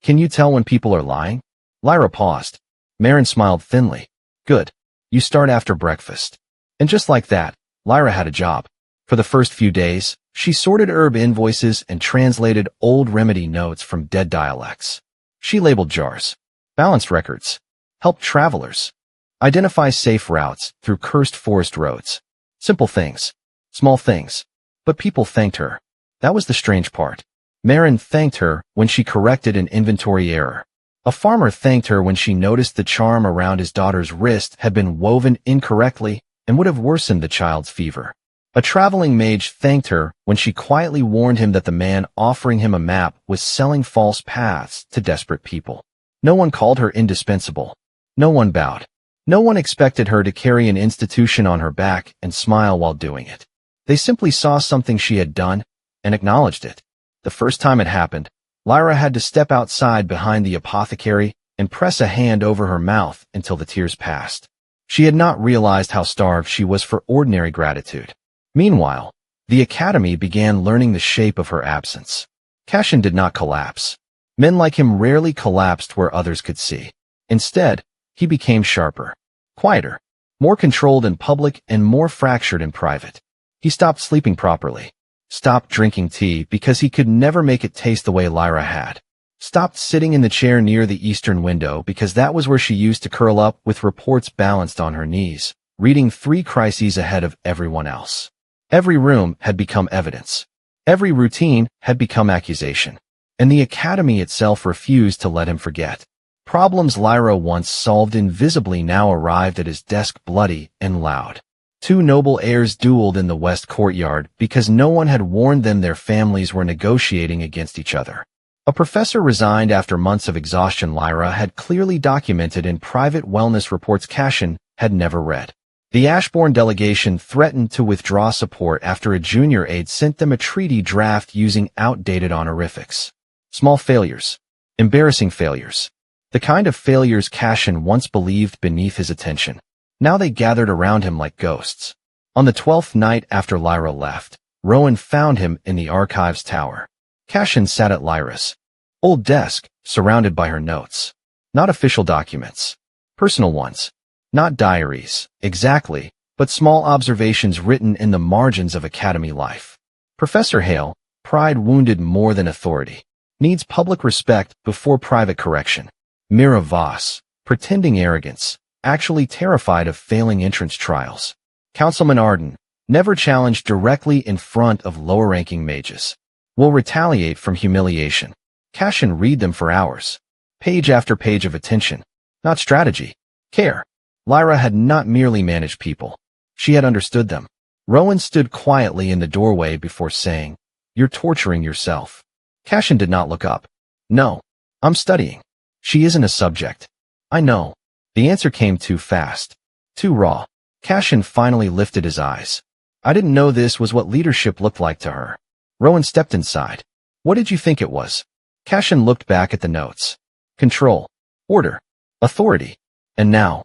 A: Can you tell when people are lying? Lyra paused. Marin smiled thinly. Good. You start after breakfast. And just like that, Lyra had a job. For the first few days, she sorted herb invoices and translated old remedy notes from dead dialects. She labeled jars, balanced records, helped travelers, identify safe routes through cursed forest roads. Simple things, small things, but people thanked her. That was the strange part. Marin thanked her when she corrected an inventory error. A farmer thanked her when she noticed the charm around his daughter's wrist had been woven incorrectly and would have worsened the child's fever. A traveling mage thanked her when she quietly warned him that the man offering him a map was selling false paths to desperate people. No one called her indispensable. No one bowed. No one expected her to carry an institution on her back and smile while doing it. They simply saw something she had done and acknowledged it. The first time it happened, Lyra had to step outside behind the apothecary and press a hand over her mouth until the tears passed. She had not realized how starved she was for ordinary gratitude. Meanwhile, the academy began learning the shape of her absence. Cashin did not collapse. Men like him rarely collapsed where others could see. Instead, he became sharper, quieter, more controlled in public and more fractured in private. He stopped sleeping properly, stopped drinking tea because he could never make it taste the way Lyra had, stopped sitting in the chair near the eastern window because that was where she used to curl up with reports balanced on her knees, reading 3 crises ahead of everyone else. Every room had become evidence. Every routine had become accusation. And the academy itself refused to let him forget. Problems Lyra once solved invisibly now arrived at his desk bloody and loud. 2 noble heirs dueled in the west courtyard because no one had warned them their families were negotiating against each other. A professor resigned after months of exhaustion Lyra had clearly documented in private wellness reports Cashin had never read. The Ashbourne delegation threatened to withdraw support after a junior aide sent them a treaty draft using outdated honorifics. Small failures. Embarrassing failures. The kind of failures Cashin once believed beneath his attention. Now they gathered around him like ghosts. On the 12th night after Lyra left, Rowan found him in the archives tower. Cashin sat at Lyra's old desk, surrounded by her notes. Not official documents. Personal ones. Not diaries, exactly, but small observations written in the margins of academy life. Professor Hale, pride wounded more than authority. Needs public respect before private correction. Mira Voss, pretending arrogance, actually terrified of failing entrance trials. Councilman Arden, never challenged directly in front of lower-ranking mages. Will retaliate from humiliation. Cashin read them for hours. Page after page of attention. Not strategy. Care. Lyra had not merely managed people. She had understood them. Rowan stood quietly in the doorway before saying, "You're torturing yourself." Cashin did not look up. "No. I'm studying." "She isn't a subject." "I know." The answer came too fast. Too raw. Cashin finally lifted his eyes. "I didn't know this was what leadership looked like to her." Rowan stepped inside. "What did you think it was?" Cashin looked back at the notes. Control. Order. Authority. And now.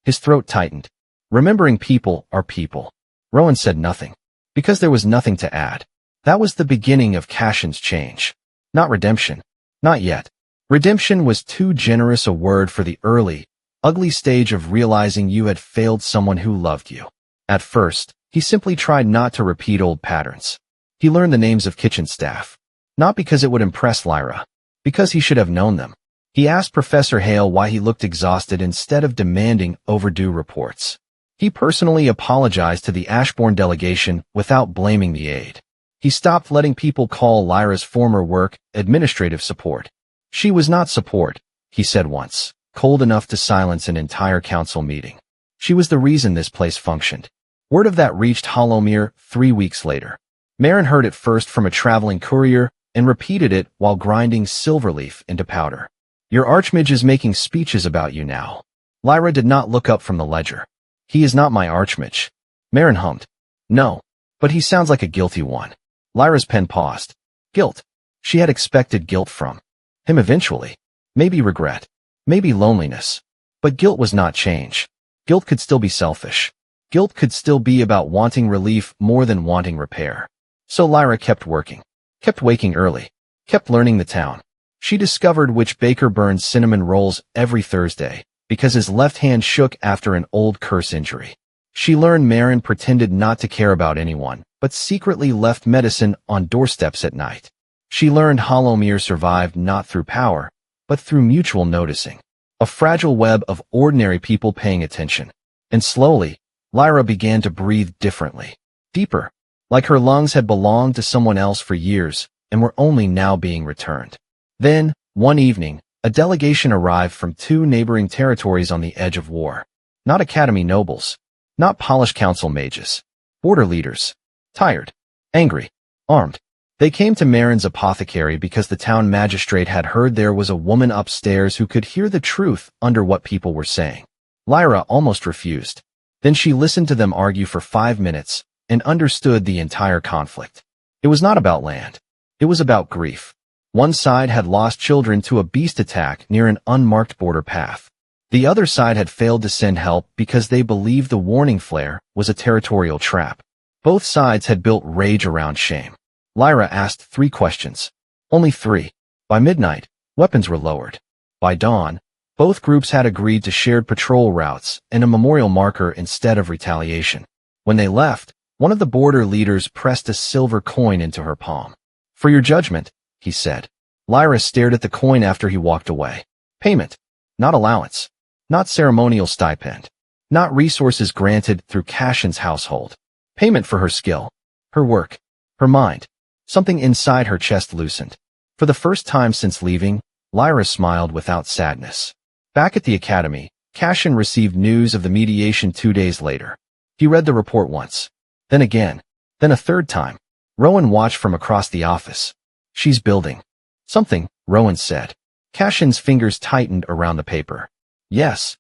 A: His throat tightened. Remembering people are people. Rowan said nothing. Because there was nothing to add. That was the beginning of Cashin's change. Not redemption. Not yet. Redemption was too generous a word for the early, ugly stage of realizing you had failed someone who loved you. At first, he simply tried not to repeat old patterns. He learned the names of kitchen staff. Not because it would impress Lyra. Because he should have known them. He asked Professor Hale why he looked exhausted instead of demanding overdue reports. He personally apologized to the Ashbourne delegation without blaming the aide. He stopped letting people call Lyra's former work administrative support. She was not support, he said once, cold enough to silence an entire council meeting. She was the reason this place functioned. Word of that reached Hollowmere 3 weeks later. Marin heard it first from a traveling courier and repeated it while grinding silverleaf into powder. "Your archmage is making speeches about you now." Lyra did not look up from the ledger. "He is not my archmage." Marin hummed. "No, but he sounds like a guilty one." Lyra's pen paused. Guilt. She had expected guilt from him eventually. Maybe regret. Maybe loneliness. But guilt was not change. Guilt could still be selfish. Guilt could still be about wanting relief more than wanting repair. So Lyra kept working. Kept waking early. Kept learning the town. She discovered which baker burned cinnamon rolls every Thursday, because his left hand shook after an old curse injury. She learned Marin pretended not to care about anyone, but secretly left medicine on doorsteps at night. She learned Hollowmere survived not through power, but through mutual noticing. A fragile web of ordinary people paying attention. And slowly, Lyra began to breathe differently. Deeper. Like her lungs had belonged to someone else for years, and were only now being returned. Then, one evening, a delegation arrived from 2 neighboring territories on the edge of war. Not academy nobles. Not polished council mages. Border leaders. Tired. Angry. Armed. They came to Marin's apothecary because the town magistrate had heard there was a woman upstairs who could hear the truth under what people were saying. Lyra almost refused. Then she listened to them argue for 5 minutes and understood the entire conflict. It was not about land. It was about grief. One side had lost children to a beast attack near an unmarked border path. The other side had failed to send help because they believed the warning flare was a territorial trap. Both sides had built rage around shame. Lyra asked 3 questions. Only 3. By midnight, weapons were lowered. By dawn, both groups had agreed to shared patrol routes and a memorial marker instead of retaliation. When they left, one of the border leaders pressed a silver coin into her palm. For your judgment, he said. Lyra stared at the coin after he walked away. Payment. Not allowance. Not ceremonial stipend. Not resources granted through Cashin's household. Payment for her skill. Her work. Her mind. Something inside her chest loosened. For the first time since leaving, Lyra smiled without sadness. Back at the academy, Cashin received news of the mediation 2 days later. He read the report once. Then again. Then a third time. Rowan watched from across the office. She's building. Something, Rowan said. Cashin's fingers tightened around the paper. Yes.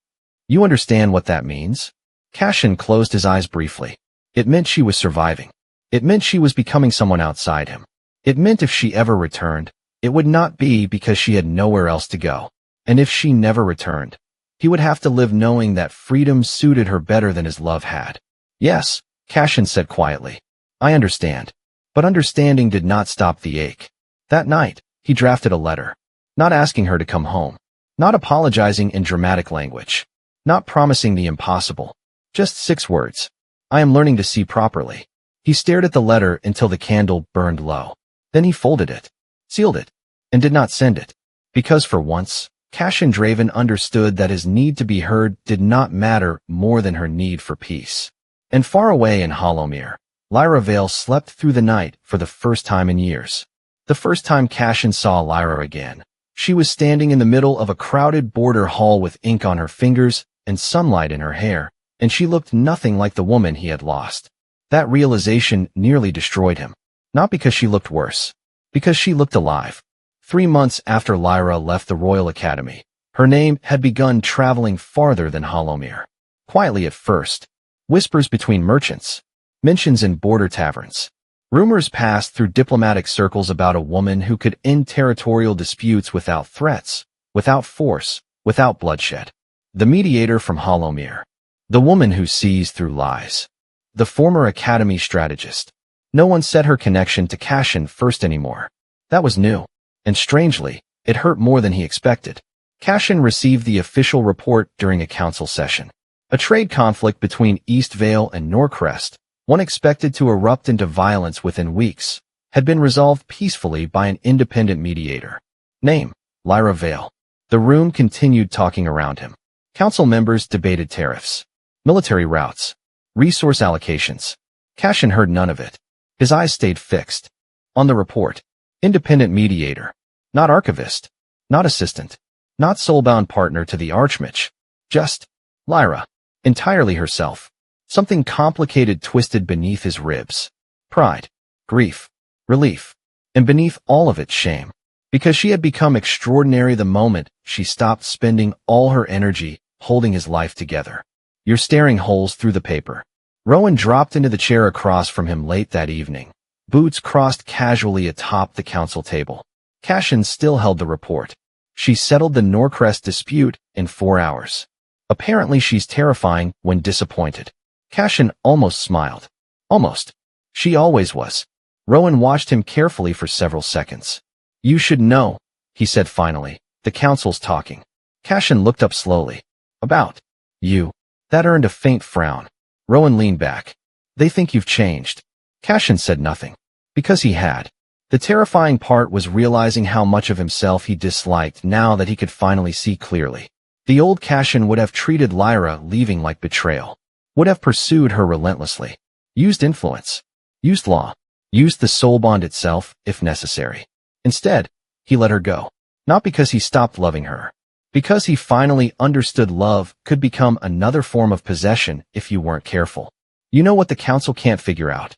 A: You understand what that means? Cashin closed his eyes briefly. It meant she was surviving. It meant she was becoming someone outside him. It meant if she ever returned, it would not be because she had nowhere else to go. And if she never returned, he would have to live knowing that freedom suited her better than his love had. Yes, Cashin said quietly. I understand. But understanding did not stop the ache. That night, he drafted a letter. Not asking her to come home. Not apologizing in dramatic language. Not promising the impossible. Just 6 words. I am learning to see properly. He stared at the letter until the candle burned low. Then he folded it, sealed it, and did not send it. Because for once, Cashin Draven understood that his need to be heard did not matter more than her need for peace. And far away in Hollowmere, Lyra Vale slept through the night for the first time in years. The first time Cashin saw Lyra again, she was standing in the middle of a crowded border hall with ink on her fingers and sunlight in her hair, and she looked nothing like the woman he had lost. That realization nearly destroyed him. Not because she looked worse. Because she looked alive. 3 months after Lyra left the Royal Academy, her name had begun traveling farther than Hollowmere. Quietly at first. Whispers between merchants. Mentions in border taverns. Rumors passed through diplomatic circles about a woman who could end territorial disputes without threats, without force, without bloodshed. The mediator from Hollowmere. The woman who sees through lies. The former academy strategist. No one set her connection to Cashin first anymore. That was new. And strangely, it hurt more than he expected. Cashin received the official report during a council session. A trade conflict between East Vale and Norcrest, one expected to erupt into violence within weeks, had been resolved peacefully by an independent mediator. Name, Lyra Vale. The room continued talking around him. Council members debated tariffs, military routes, resource allocations. Cashin heard none of it. His eyes stayed fixed. On the report. Independent mediator. Not archivist. Not assistant. Not soulbound partner to the Archmage. Just Lyra. Entirely herself. Something complicated twisted beneath his ribs. Pride. Grief. Relief. And beneath all of it, shame. Because she had become extraordinary the moment she stopped spending all her energy holding his life together. You're staring holes through the paper. Rowan dropped into the chair across from him late that evening. Boots crossed casually atop the council table. Cashin still held the report. She settled the Norcrest dispute in 4 hours. Apparently she's terrifying when disappointed. Cashin almost smiled. Almost. She always was. Rowan watched him carefully for several seconds. You should know, he said finally. The council's talking. Cashin looked up slowly. About you. That earned a faint frown. Rowan leaned back. They think you've changed. Cashin said nothing. Because he had. The terrifying part was realizing how much of himself he disliked now that he could finally see clearly. The old Cashin would have treated Lyra leaving like betrayal. Would have pursued her relentlessly. Used influence. Used law. Used the soul bond itself, if necessary. Instead, he let her go. Not because he stopped loving her. Because he finally understood love could become another form of possession if you weren't careful. You know what the council can't figure out?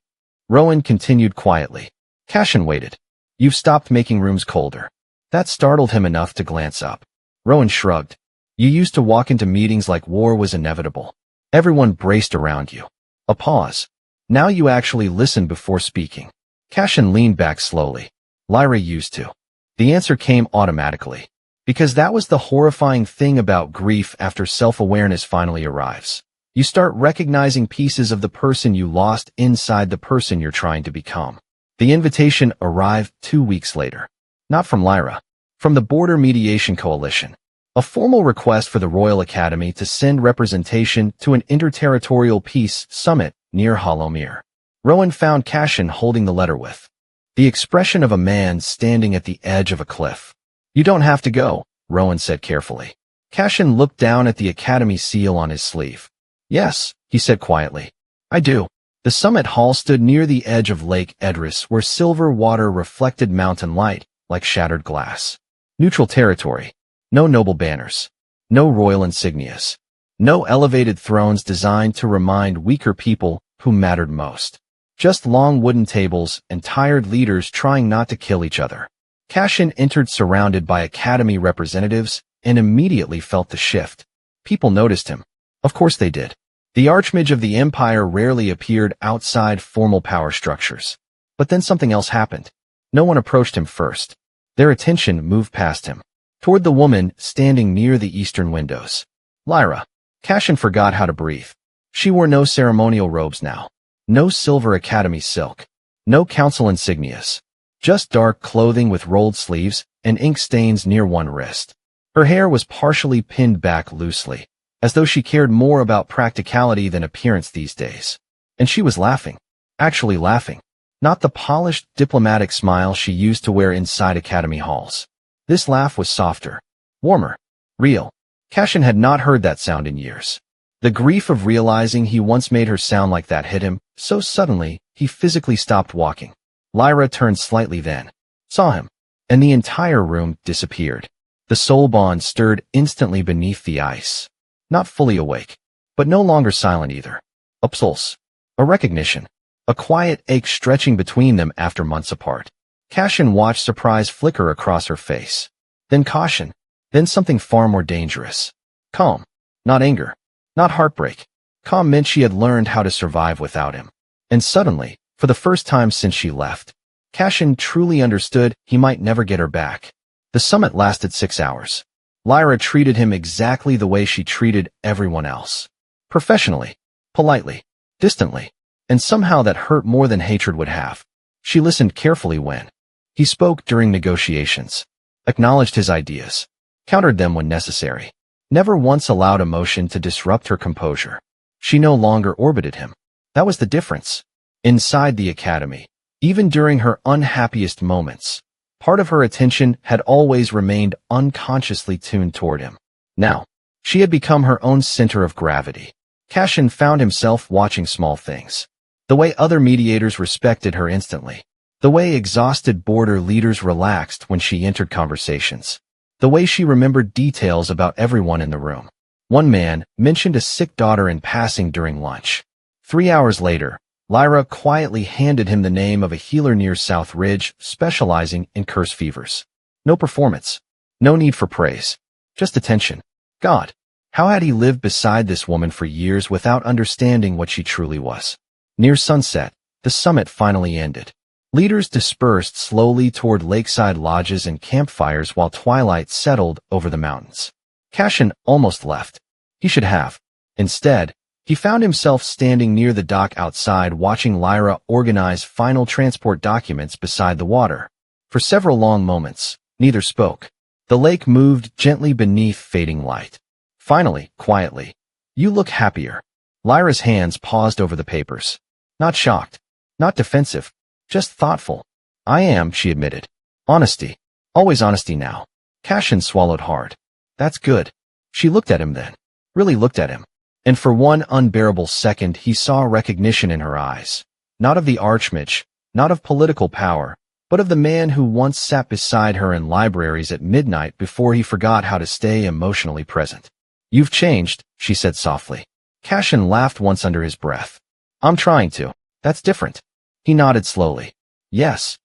A: Rowan continued quietly. Cashin waited. You've stopped making rooms colder. That startled him enough to glance up. Rowan shrugged. You used to walk into meetings like war was inevitable. Everyone braced around you. A pause. Now you actually listen before speaking. Cashin leaned back slowly. Lyra used to. The answer came automatically. Because that was the horrifying thing about grief after self-awareness finally arrives. You start recognizing pieces of the person you lost inside the person you're trying to become. The invitation arrived 2 weeks later. Not from Lyra. From the Border Mediation Coalition. A formal request for the Royal Academy to send representation to an interterritorial peace summit near Hollowmere. Rowan found Cashin holding the letter with the expression of a man standing at the edge of a cliff. You don't have to go, Rowan said carefully. Cashin looked down at the Academy seal on his sleeve. Yes, he said quietly. I do. The summit hall stood near the edge of Lake Edris where silver water reflected mountain light like shattered glass. Neutral territory. No noble banners. No royal insignias. No elevated thrones designed to remind weaker people who mattered most. Just long wooden tables and tired leaders trying not to kill each other. Cashin entered surrounded by Academy representatives and immediately felt the shift. People noticed him. Of course they did. The Archmage of the Empire rarely appeared outside formal power structures. But then something else happened. No one approached him first. Their attention moved past him, toward the woman standing near the eastern windows. Lyra. Cashin forgot how to breathe. She wore no ceremonial robes now. No silver Academy silk. No council insignias. Just dark clothing with rolled sleeves and ink stains near one wrist. Her hair was partially pinned back loosely, as though she cared more about practicality than appearance these days. And she was laughing. Actually laughing. Not the polished, diplomatic smile she used to wear inside Academy halls. This laugh was softer. Warmer. Real. Cashin had not heard that sound in years. The grief of realizing he once made her sound like that hit him so suddenly he physically stopped walking. Lyra turned slightly then, saw him, and the entire room disappeared. The soul bond stirred instantly beneath the ice. Not fully awake, but no longer silent either. A pulse. A recognition. A quiet ache stretching between them after months apart. Cashin watched surprise flicker across her face. Then caution. Then something far more dangerous. Calm. Not anger. Not heartbreak. Calm meant she had learned how to survive without him. And suddenly, for the first time since she left, Cashin truly understood he might never get her back. The summit lasted 6 hours. Lyra treated him exactly the way she treated everyone else. Professionally. Politely. Distantly. And somehow that hurt more than hatred would have. She listened carefully when he spoke during negotiations. Acknowledged his ideas. Countered them when necessary. Never once allowed emotion to disrupt her composure. She no longer orbited him. That was the difference. Inside the Academy, even during her unhappiest moments, part of her attention had always remained unconsciously tuned toward him. Now, she had become her own center of gravity. Cashin found himself watching small things. The way other mediators respected her instantly. The way exhausted border leaders relaxed when she entered conversations. The way she remembered details about everyone in the room. One man mentioned a sick daughter in passing during lunch. 3 hours later, Lyra quietly handed him the name of a healer near South Ridge, specializing in curse fevers. No performance. No need for praise. Just attention. God, how had he lived beside this woman for years without understanding what she truly was? Near sunset, the summit finally ended. Leaders dispersed slowly toward lakeside lodges and campfires while twilight settled over the mountains. Cashin almost left. He should have. Instead, he found himself standing near the dock outside watching Lyra organize final transport documents beside the water. For several long moments, neither spoke. The lake moved gently beneath fading light. Finally, quietly. You look happier. Lyra's hands paused over the papers. Not shocked. Not defensive. Just thoughtful. I am, she admitted. Honesty. Always honesty now. Cashin swallowed hard. That's good. She looked at him then. Really looked at him. And for one unbearable second he saw recognition in her eyes. Not of the archmage, not of political power, but of the man who once sat beside her in libraries at midnight before he forgot how to stay emotionally present. You've changed, she said softly. Cashin laughed once under his breath. I'm trying to. That's different. He nodded slowly. Yes.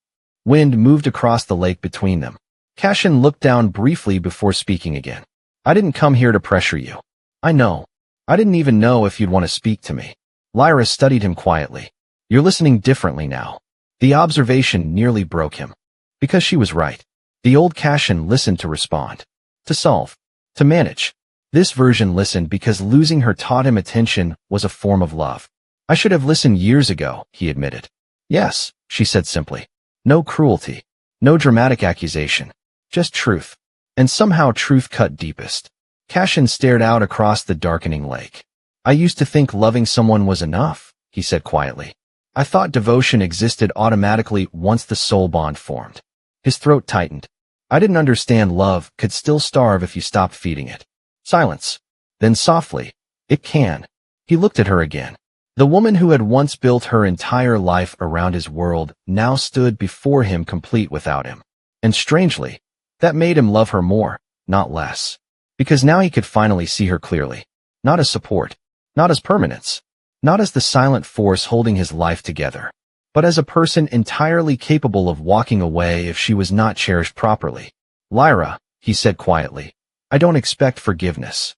A: Wind moved across the lake between them. Cashin looked down briefly before speaking again. I didn't come here to pressure you. I know. I didn't even know if you'd want to speak to me. Lyra studied him quietly. You're listening differently now. The observation nearly broke him. Because she was right. The old Cashin listened to respond. To solve. To manage. This version listened because losing her taught him attention was a form of love. I should have listened years ago, he admitted. Yes, she said simply. No cruelty. No dramatic accusation. Just truth. And somehow truth cut deepest. Cashin stared out across the darkening lake. I used to think loving someone was enough, he said quietly. I thought devotion existed automatically once the soul bond formed. His throat tightened. I didn't understand love could still starve if you stopped feeding it. Silence. Then softly, it can. He looked at her again. The woman who had once built her entire life around his world now stood before him complete without him. And strangely, that made him love her more, not less. Because now he could finally see her clearly. Not as support. Not as permanence. Not as the silent force holding his life together. But as a person entirely capable of walking away if she was not cherished properly. Lyra, he said quietly. I don't expect forgiveness.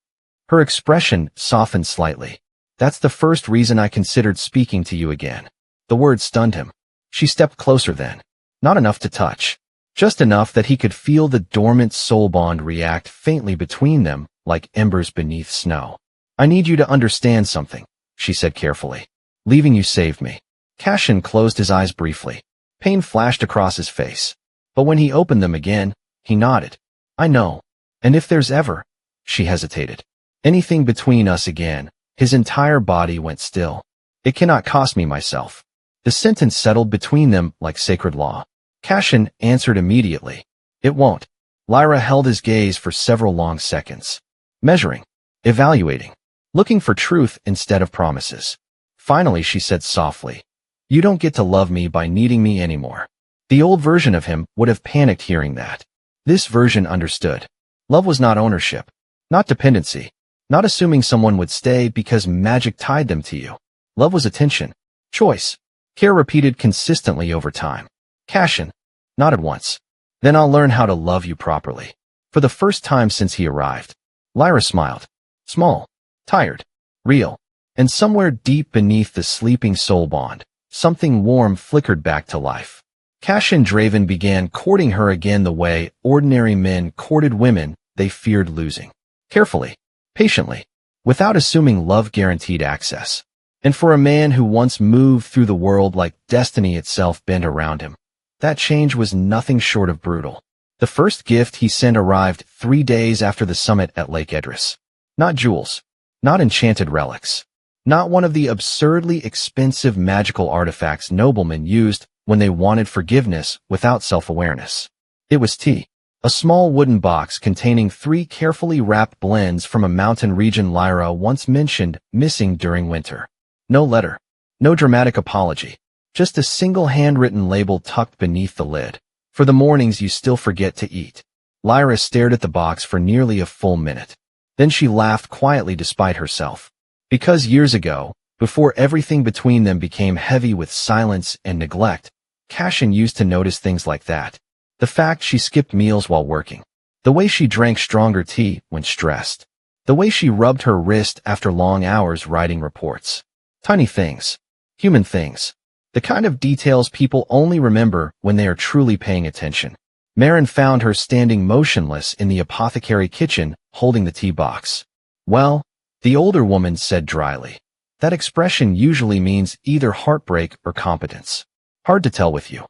A: Her expression softened slightly. That's the first reason I considered speaking to you again. The word stunned him. She stepped closer then. Not enough to touch. Just enough that he could feel the dormant soul bond react faintly between them like embers beneath snow. I need you to understand something, she said carefully. Leaving you saved me. Cashin closed his eyes briefly. Pain flashed across his face. But when he opened them again, he nodded. I know. And if there's ever, she hesitated, anything between us again, his entire body went still. It cannot cost me myself. The sentence settled between them like sacred law. Cashin answered immediately. It won't. Lyra held his gaze for several long seconds. Measuring. Evaluating. Looking for truth instead of promises. Finally she said softly. You don't get to love me by needing me anymore. The old version of him would have panicked hearing that. This version understood. Love was not ownership. Not dependency. Not assuming someone would stay because magic tied them to you. Love was attention. Choice. Care repeated consistently over time. Cashin. Not at once. Then I'll learn how to love you properly. For the first time since he arrived. Lyra smiled. Small. Tired. Real. And somewhere deep beneath the sleeping soul bond, something warm flickered back to life. Cashin Draven began courting her again the way ordinary men courted women they feared losing. Carefully. Patiently. Without assuming love guaranteed access. And for a man who once moved through the world like destiny itself bent around him, that change was nothing short of brutal. The first gift he sent arrived 3 days after the summit at Lake Edris. Not jewels. Not enchanted relics. Not one of the absurdly expensive magical artifacts noblemen used when they wanted forgiveness without self-awareness. It was tea. A small wooden box containing 3 carefully wrapped blends from a mountain region Lyra once mentioned missing during winter. No letter. No dramatic apology. Just a single handwritten label tucked beneath the lid. For the mornings you still forget to eat. Lyra stared at the box for nearly a full minute. Then she laughed quietly despite herself. Because years ago, before everything between them became heavy with silence and neglect, Cashin used to notice things like that. The fact she skipped meals while working. The way she drank stronger tea when stressed. The way she rubbed her wrist after long hours writing reports. Tiny things. Human things. The kind of details people only remember when they are truly paying attention. Marin found her standing motionless in the apothecary kitchen, holding the tea box. Well, the older woman said dryly. That expression usually means either heartbreak or competence. Hard to tell with you.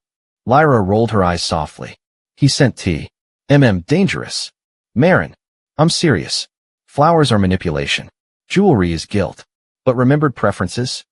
A: Lyra rolled her eyes softly. He sent tea. Dangerous. Marin. I'm serious. Flowers are manipulation. Jewelry is guilt. But remembered preferences?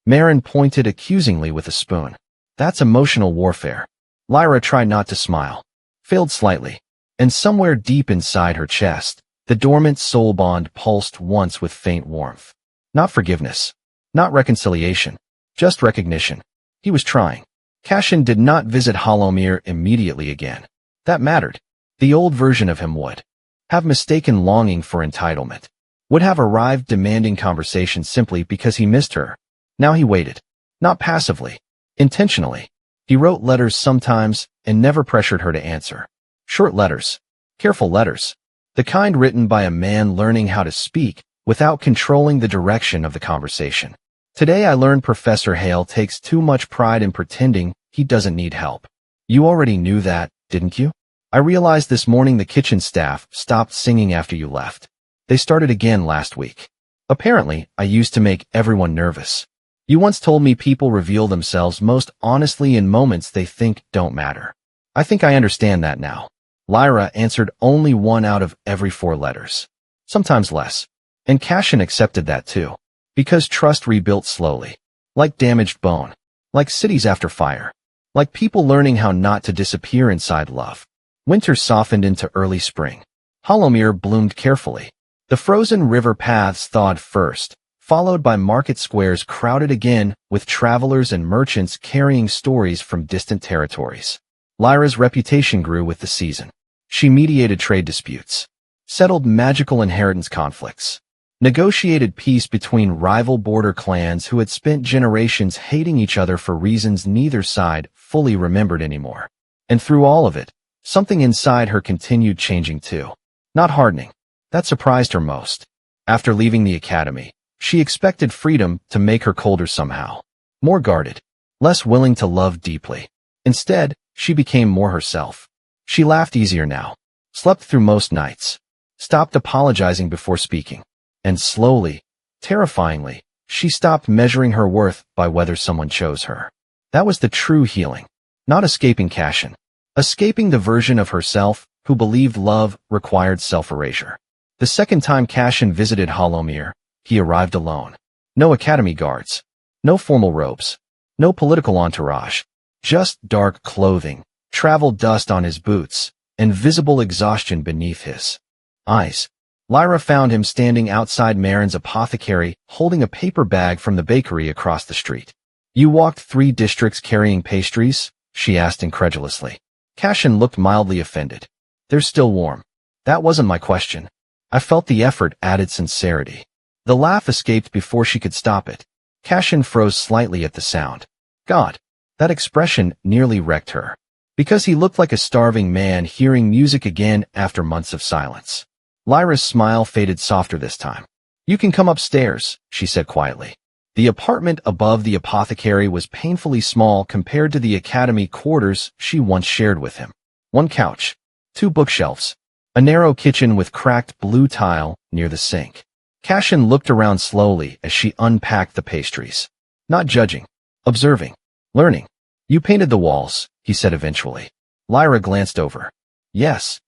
A: Marin pointed accusingly with a spoon. That's emotional warfare. Lyra tried not to smile. Failed slightly. And somewhere deep inside her chest, the dormant soul bond pulsed once with faint warmth. Not forgiveness. Not reconciliation. Just recognition. He was trying. Cashin did not visit Hollowmere immediately again. That mattered. The old version of him would have mistaken longing for entitlement. Would have arrived demanding conversation simply because he missed her. Now he waited. Not passively. Intentionally. He wrote letters sometimes and never pressured her to answer. Short letters. Careful letters. The kind written by a man learning how to speak without controlling the direction of the conversation. Today I learned Professor Hale takes too much pride in pretending he doesn't need help. You already knew that, didn't you? I realized this morning the kitchen staff stopped singing after you left. They started again last week. Apparently, I used to make everyone nervous. You once told me people reveal themselves most honestly in moments they think don't matter. I think I understand that now. Lyra answered only 1 out of every 4 letters. Sometimes less. And Cashin accepted that too. Because trust rebuilt slowly. Like damaged bone. Like cities after fire. Like people learning how not to disappear inside love. Winter softened into early spring. Hollowmere bloomed carefully. The frozen river paths thawed first, followed by market squares crowded again with travelers and merchants carrying stories from distant territories. Lyra's reputation grew with the season. She mediated trade disputes, settled magical inheritance conflicts, negotiated peace between rival border clans who had spent generations hating each other for reasons neither side fully remembered anymore. And through all of it, something inside her continued changing too. Not hardening. That surprised her most. After leaving the academy, she expected freedom to make her colder somehow. More guarded. Less willing to love deeply. Instead, she became more herself. She laughed easier now. Slept through most nights. Stopped apologizing before speaking. And slowly, terrifyingly, she stopped measuring her worth by whether someone chose her. That was the true healing. Not escaping Cashin. Escaping the version of herself who believed love required self-erasure. The second time Cashin visited Hollowmere, he arrived alone. No academy guards. No formal robes. No political entourage. Just dark clothing, travel dust on his boots, and visible exhaustion beneath his eyes. Lyra found him standing outside Marin's apothecary, holding a paper bag from the bakery across the street. You walked 3 districts carrying pastries? She asked incredulously. Cashin looked mildly offended. They're still warm. That wasn't my question. I felt the effort added sincerity. The laugh escaped before she could stop it. Cashin froze slightly at the sound. God, that expression nearly wrecked her. Because he looked like a starving man hearing music again after months of silence. Lyra's smile faded softer this time. You can come upstairs, she said quietly. The apartment above the apothecary was painfully small compared to the academy quarters she once shared with him. 1 couch, 2 bookshelves, a narrow kitchen with cracked blue tile near the sink. Cashin looked around slowly as she unpacked the pastries. Not judging. Observing. Learning. You painted the walls, he said eventually. Lyra glanced over. Yes.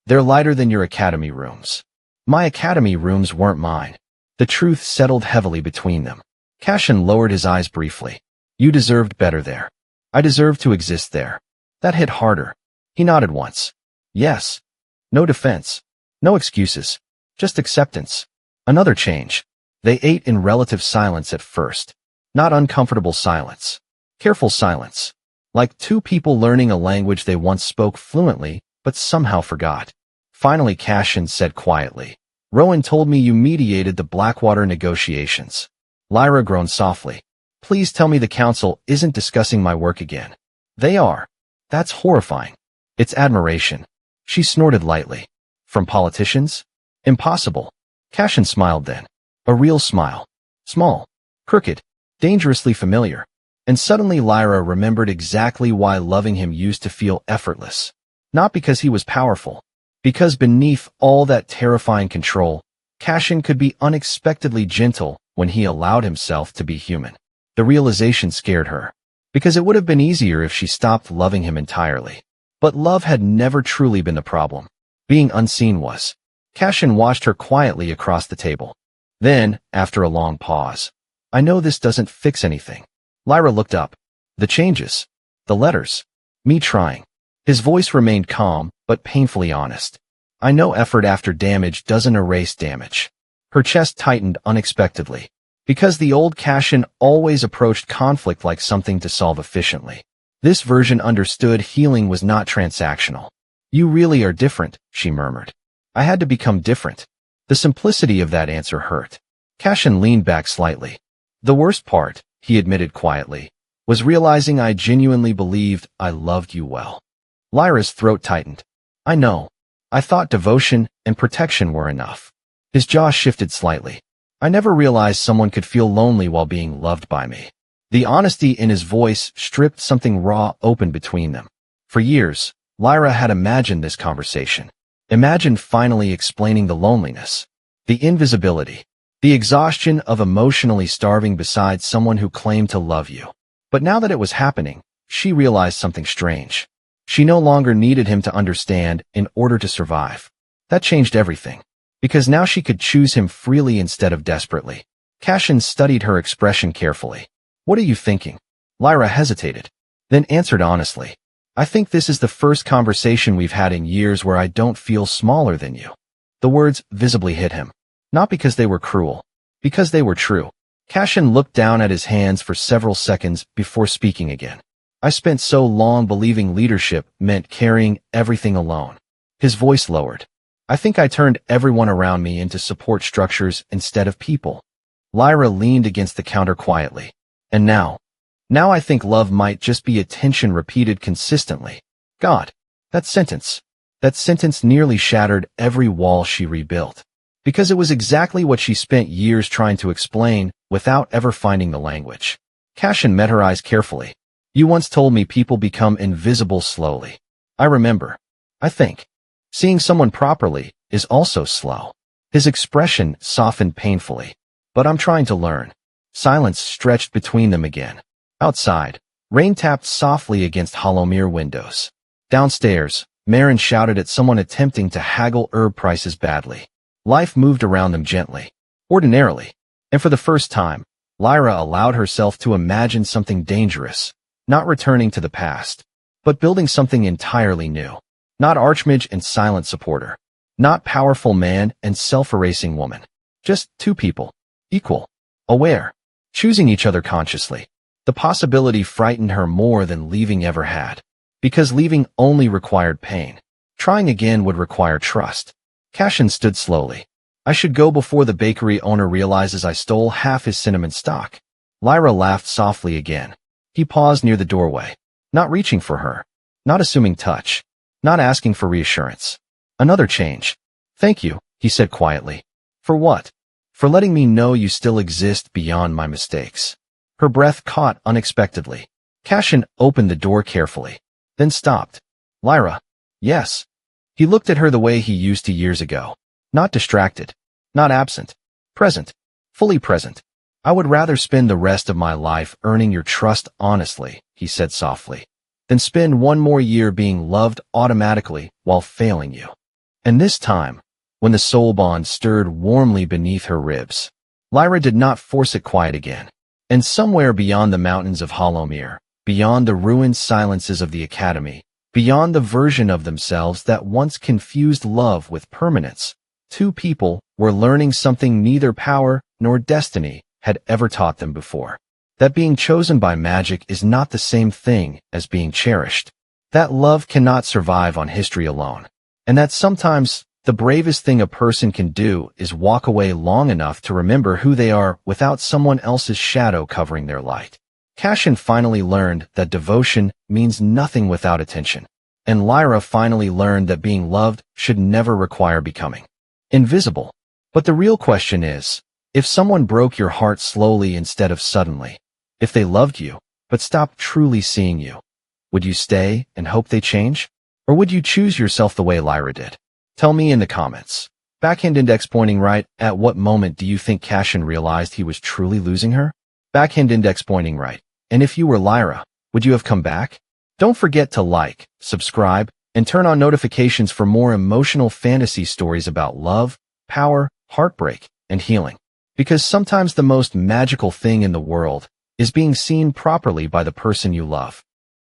A: They're lighter than your academy rooms. My academy rooms weren't mine. The truth settled heavily between them. Cashin lowered his eyes briefly. You deserved better there. I deserved to exist there. That hit harder. He nodded once. Yes. No defense. No excuses. Just acceptance. Another change. They ate in relative silence at first. Not uncomfortable silence. Careful silence. Like 2 people learning a language they once spoke fluently, but somehow forgot. Finally Cashin said quietly. Rowan told me you mediated the Blackwater negotiations. Lyra groaned softly. Please tell me the council isn't discussing my work again. They are. That's horrifying. It's admiration. She snorted lightly. From politicians? Impossible. Cashin smiled then. A real smile. Small. Crooked. Dangerously familiar. And suddenly Lyra remembered exactly why loving him used to feel effortless. Not because he was powerful. Because beneath all that terrifying control, Cashin could be unexpectedly gentle when he allowed himself to be human. The realization scared her. Because it would have been easier if she stopped loving him entirely. But love had never truly been the problem. Being unseen was. Cashin watched her quietly across the table. Then, after a long pause, I know this doesn't fix anything. Lyra looked up. The changes. The letters. Me trying. His voice remained calm, but painfully honest. I know effort after damage doesn't erase damage. Her chest tightened unexpectedly. Because the old Cashin always approached conflict like something to solve efficiently. This version understood healing was not transactional. You really are different, she murmured. I had to become different. The simplicity of that answer hurt. Cashin leaned back slightly. The worst part, he admitted quietly, was realizing I genuinely believed I loved you well. Lyra's throat tightened. I know. I thought devotion and protection were enough. His jaw shifted slightly. I never realized someone could feel lonely while being loved by me. The honesty in his voice stripped something raw open between them. For years, Lyra had imagined this conversation. Imagined finally explaining the loneliness, the invisibility, the exhaustion of emotionally starving beside someone who claimed to love you. But now that it was happening, she realized something strange. She no longer needed him to understand in order to survive. That changed everything. Because now she could choose him freely instead of desperately. Cashin studied her expression carefully. What are you thinking? Lyra hesitated, then answered honestly. I think this is the first conversation we've had in years where I don't feel smaller than you. The words visibly hit him. Not because they were cruel. Because they were true. Cashin looked down at his hands for several seconds before speaking again. I spent so long believing leadership meant carrying everything alone. His voice lowered. I think I turned everyone around me into support structures instead of people. Lyra leaned against the counter quietly. And now I think love might just be attention repeated consistently. God, that sentence nearly shattered every wall she rebuilt. Because it was exactly what she spent years trying to explain without ever finding the language. Cashin met her eyes carefully. You once told me people become invisible slowly. I remember. I think. Seeing someone properly is also slow. His expression softened painfully. But I'm trying to learn. Silence stretched between them again. Outside, rain tapped softly against hollow mirror windows. Downstairs, Marin shouted at someone attempting to haggle herb prices badly. Life moved around them gently, ordinarily, and for the first time, Lyra allowed herself to imagine something dangerous, not returning to the past, but building something entirely new. Not archmage and silent supporter, not powerful man and self-erasing woman. Just two people, equal, aware, choosing each other consciously. The possibility frightened her more than leaving ever had, because leaving only required pain. Trying again would require trust. Cashin stood slowly. I should go before the bakery owner realizes I stole half his cinnamon stock. Lyra laughed softly again. He paused near the doorway, not reaching for her, not assuming touch, not asking for reassurance. Another change. Thank you, he said quietly. For what? For letting me know you still exist beyond my mistakes. Her breath caught unexpectedly. Cashin opened the door carefully, then stopped. Lyra. Yes. He looked at her the way he used to years ago. Not distracted. Not absent. Present. Fully present. I would rather spend the rest of my life earning your trust honestly, he said softly, than spend one more year being loved automatically while failing you. And this time, when the soul bond stirred warmly beneath her ribs, Lyra did not force it quiet again. And somewhere beyond the mountains of Hollowmere, beyond the ruined silences of the academy, beyond the version of themselves that once confused love with permanence, two people were learning something neither power nor destiny had ever taught them before. That being chosen by magic is not the same thing as being cherished. That love cannot survive on history alone. And that sometimes the bravest thing a person can do is walk away long enough to remember who they are without someone else's shadow covering their light. Cashin finally learned that devotion means nothing without attention. And Lyra finally learned that being loved should never require becoming invisible. But the real question is, if someone broke your heart slowly instead of suddenly, if they loved you, but stopped truly seeing you, would you stay and hope they change? Or would you choose yourself the way Lyra did? Tell me in the comments. Backhand index pointing right. At what moment do you think Cashin realized he was truly losing her? Backhand index pointing right. And if you were Lyra, would you have come back? Don't forget to like, subscribe, and turn on notifications for more emotional fantasy stories about love, power, heartbreak, and healing. Because sometimes the most magical thing in the world is being seen properly by the person you love.